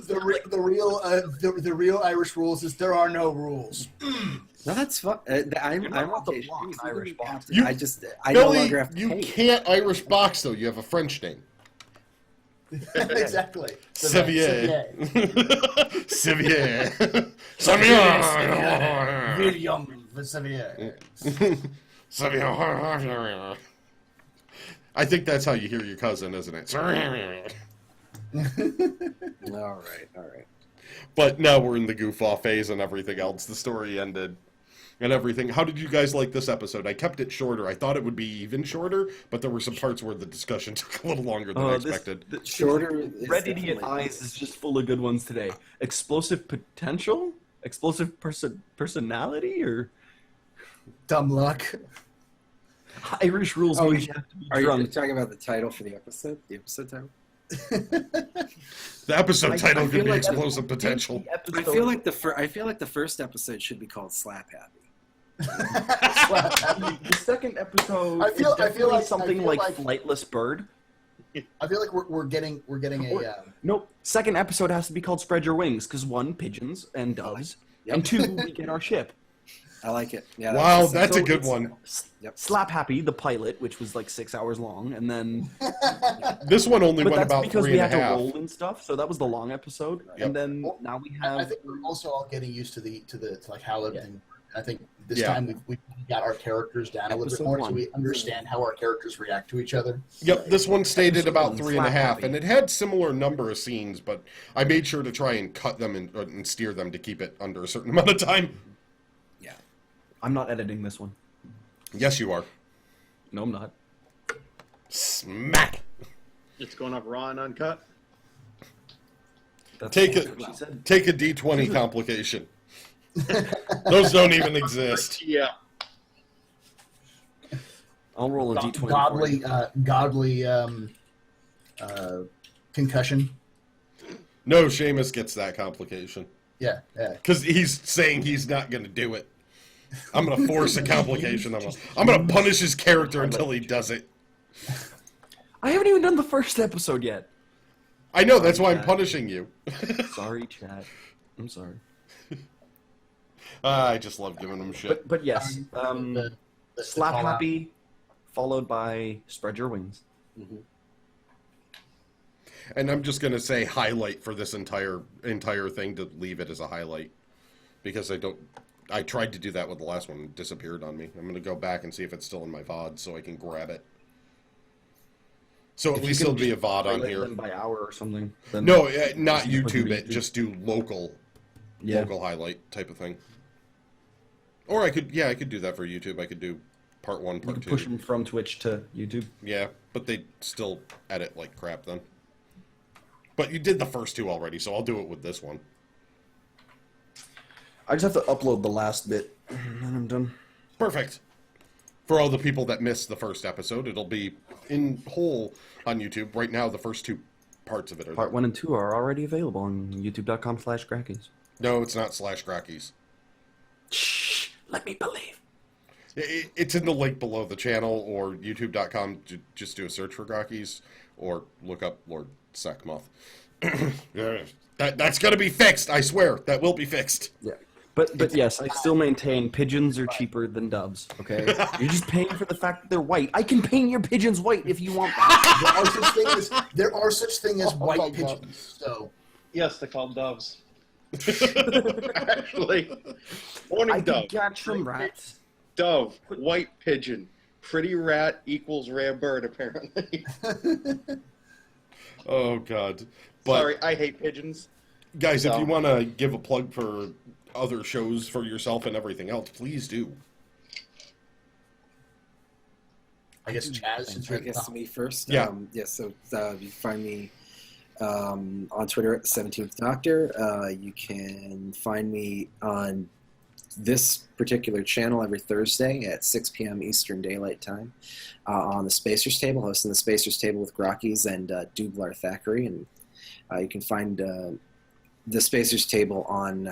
real Irish rules is there are no rules.
No, that's fun. I'm
You're not
okay.
allowed to block
Seamus,
in
you
Irish
can be
boxing.
captain.
You-
I no
Billy,
longer have to
you
pay.
can't Irish box, though. You have a French name.
Exactly.
Sevier. Sevier. Sevier.
William Sevier.
Sevier. I think that's how you hear your cousin, isn't it?
All right.
But now we're in the goof off phase and everything else. The story ended and everything. How did you guys like this episode? I kept it shorter. I thought it would be even shorter, but there were some parts where the discussion took a little longer than I expected.
Shorter is
Red Idiot
definitely-
Eyes is just full of good ones today. Explosive potential? Explosive personality? Or
Dumb luck.
Irish rules
Oh,
means you have to be
Are you
drunk.
talking about the title for the episode? The episode title?
The episode
I
title
feel
could be
like
explosive potential.
I feel like the first episode should be called Slap Happy.
the second episode
I feel
is definitely
like-
something
I feel
like
like-
Flightless Bird.
I feel like we're getting a.
Nope. Second episode has to be called Spread Your Wings, because 1, pigeons and doves,
Yep.
and 2, we get our ship.
I like it. Yeah.
Wow, that's a
So
good
it's-
one.
Yep.
Slap Happy, the pilot, which was like 6 hours long, and then
This one only
but
went
that's
about
because
3
we
and
had
a
to
half.
roll and stuff. So that was the long episode,
Yep.
and then now we have.
I think we're also all getting used to like how everything. I think this
Yeah.
time we got our characters down a little bit
Episode
more, so
1.
we understand how our characters react to each other.
Yep, this one stayed at
Episode
about
one,
3 and a
Slap
half,
Happy.
and it had similar number of scenes, but I made sure to try and cut them and steer them to keep it under a certain amount of time.
I'm not editing this one.
Yes, you are.
No, I'm not.
Smack.
It's going up raw and uncut.
That's
Take
what
it.
she said.
Take a D20 complication. Those don't even exist.
Yeah.
I'll roll a d20.
godly concussion.
No, Seamus gets that complication.
Yeah.
Because he's saying he's not going to do it. I'm going to force a complication. I'm going to punish his character until he does it.
I haven't even done the first episode yet.
I know, that's why I'm punishing you.
Sorry, chat. I'm sorry.
I just love giving him shit.
But yes,
The
slap
call out.
happy, followed by spread your wings.
Mm-hmm.
And I'm just going to say highlight for this entire thing to leave it as a highlight. Because I tried to do that with the last one. It disappeared on me. I'm going to go back and see if it's still in my VOD so I can grab it. So at least there'll be a VOD on here.
By hour or something.
No, not YouTube it. Just do local highlight type of thing. Or I could do that for YouTube. I could do part 1,
You
part
can
2.
push them from Twitch to YouTube.
Yeah, but they still edit like crap then. But you did the first 2 already, so I'll do it with this one.
I just have to upload the last bit, and then I'm done.
Perfect. For all the people that missed the first episode, it'll be in whole on YouTube. Right now, the first 2 parts of it are
Part 1 and 2 are already available on youtube.com/Grakees.
No, it's not /Grakees.
Shh, let me believe.
It's in the link below the channel, or youtube.com. Just do a search for Grakees, or look up Lord Sackmoth. That's going to be fixed, I swear. That will be fixed.
Yeah. But yes, I still maintain pigeons are cheaper than doves, okay? You're just paying for the fact that they're white. I can paint your pigeons white if you want that.
There are such thing as
my
white
God.
pigeons. So
Yes, they call them doves. Actually, morning
I
dove.
can catch some rats.
Dove, white pigeon. Pretty rat equals rare bird, apparently.
Oh, God. But,
Sorry, I hate pigeons.
guys, if
So-
you want to give a plug for other shows for yourself and everything else, please do.
I guess Chaz, since you're
I
at the
guess
top.
me first.
Yeah.
So you can find me on Twitter at the 17th Doctor. You can find me on this particular channel every Thursday at 6 p.m. Eastern Daylight Time on the Spacers Table, hosting the Spacers Table with Grakees and Dublar Thackeray. And you can find the Spacers Table on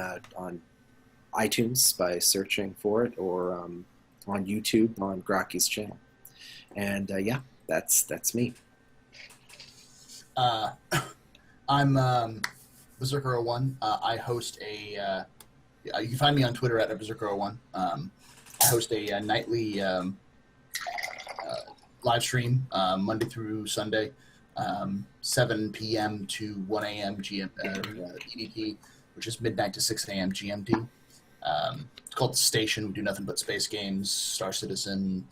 iTunes by searching for it, or on YouTube on Grakees' channel. And yeah, that's me.
I'm Berserker01. I host a. You can find me on Twitter at Berserker01. I host a nightly live stream Monday through Sunday, 7 p.m. to 1 a.m. EDT, which is midnight to 6 a.m. GMT. It's called The Station. We do nothing but space games, Star Citizen,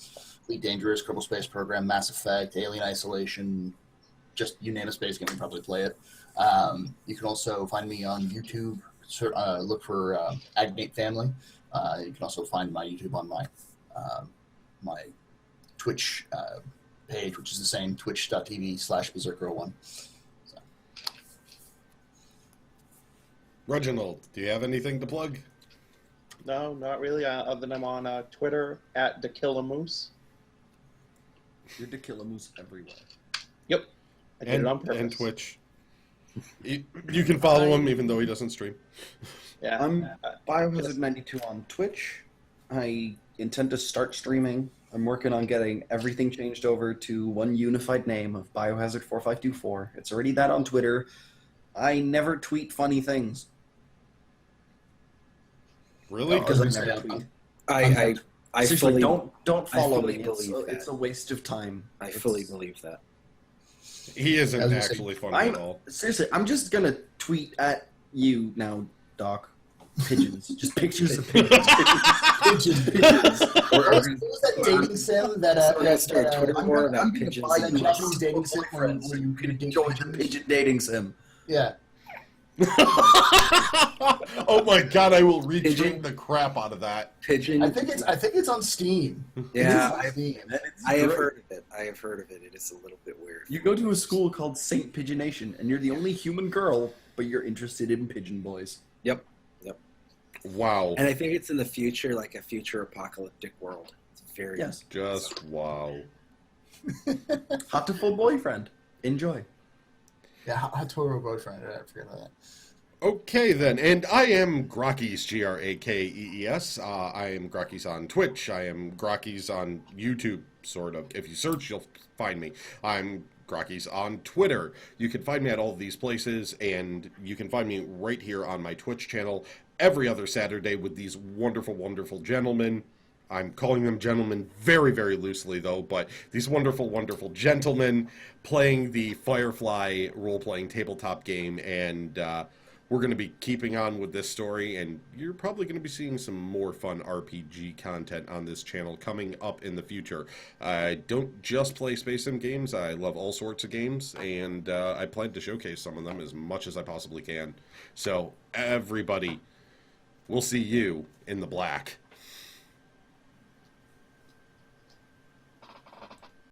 Elite Dangerous, Kerbal Space Program, Mass Effect, Alien Isolation. Just you name a space game, we probably play it. You can also find me on YouTube. Look for Agnate Family. You can also find my YouTube on my Twitch page, which is the same, twitch.tv/Berserker01. So.
Reginald, do you have anything to plug?
No, not really. Other than I'm on Twitter at @TheKillerMoose.
You're to kill a moose everywhere.
Yep, I did it on purpose.
And Twitch. You can follow him even though he doesn't stream.
Yeah,
I'm Biohazard92 on Twitch. I intend to start streaming. I'm working on getting everything changed over to one unified name of Biohazard4524. It's already that on Twitter. I never tweet funny things.
Really?
Oh,
Because I
was
never
gonna
tweet.
I
Seriously,
fully
don't follow
fully
me.
believe that.
It's a waste of time.
I fully believe that.
He isn't
I was gonna say,
actually funny at all.
Seriously, I'm just gonna tweet at you now, Doc. Pigeons. Just pictures of pigeons.
Pigeons. What was that dating sim that
We're gonna start a Twitter war about
I'm gonna
pigeons.
buy
that
you
Japanese dating sim where
friends.
you could date
Join the
pigeons?
pigeon dating sim.
Yeah.
Oh my god, I will retweet
Pigeon?
the crap out of that.
Pigeon.
I think it's on Steam.
Yeah,
It is on Steam.
I have heard of it. I have heard of it. It is a little bit weird.
You go to a school called Saint Pigeonation, and you're the only human girl, but you're interested in pigeon boys.
Yep.
Wow.
And I think it's in the future, like a future apocalyptic world. It's Very
Yes.
Just wow.
Hot to full boyfriend. Enjoy.
Yeah, Hatoro boyfriend. I forget about that.
Okay, then. And I am Grakees, Grakees. I am Grakees on Twitch. I am Grakees on YouTube, sort of. If you search, you'll find me. I'm Grakees on Twitter. You can find me at all of these places, and you can find me right here on my Twitch channel every other Saturday with these wonderful, wonderful gentlemen. I'm calling them gentlemen very, very loosely, though, but these wonderful, wonderful gentlemen playing the Firefly role-playing tabletop game, and we're going to be keeping on with this story, and you're probably going to be seeing some more fun RPG content on this channel coming up in the future. I don't just play Space Sim games. I love all sorts of games, and I plan to showcase some of them as much as I possibly can. So, everybody, we'll see you in the black.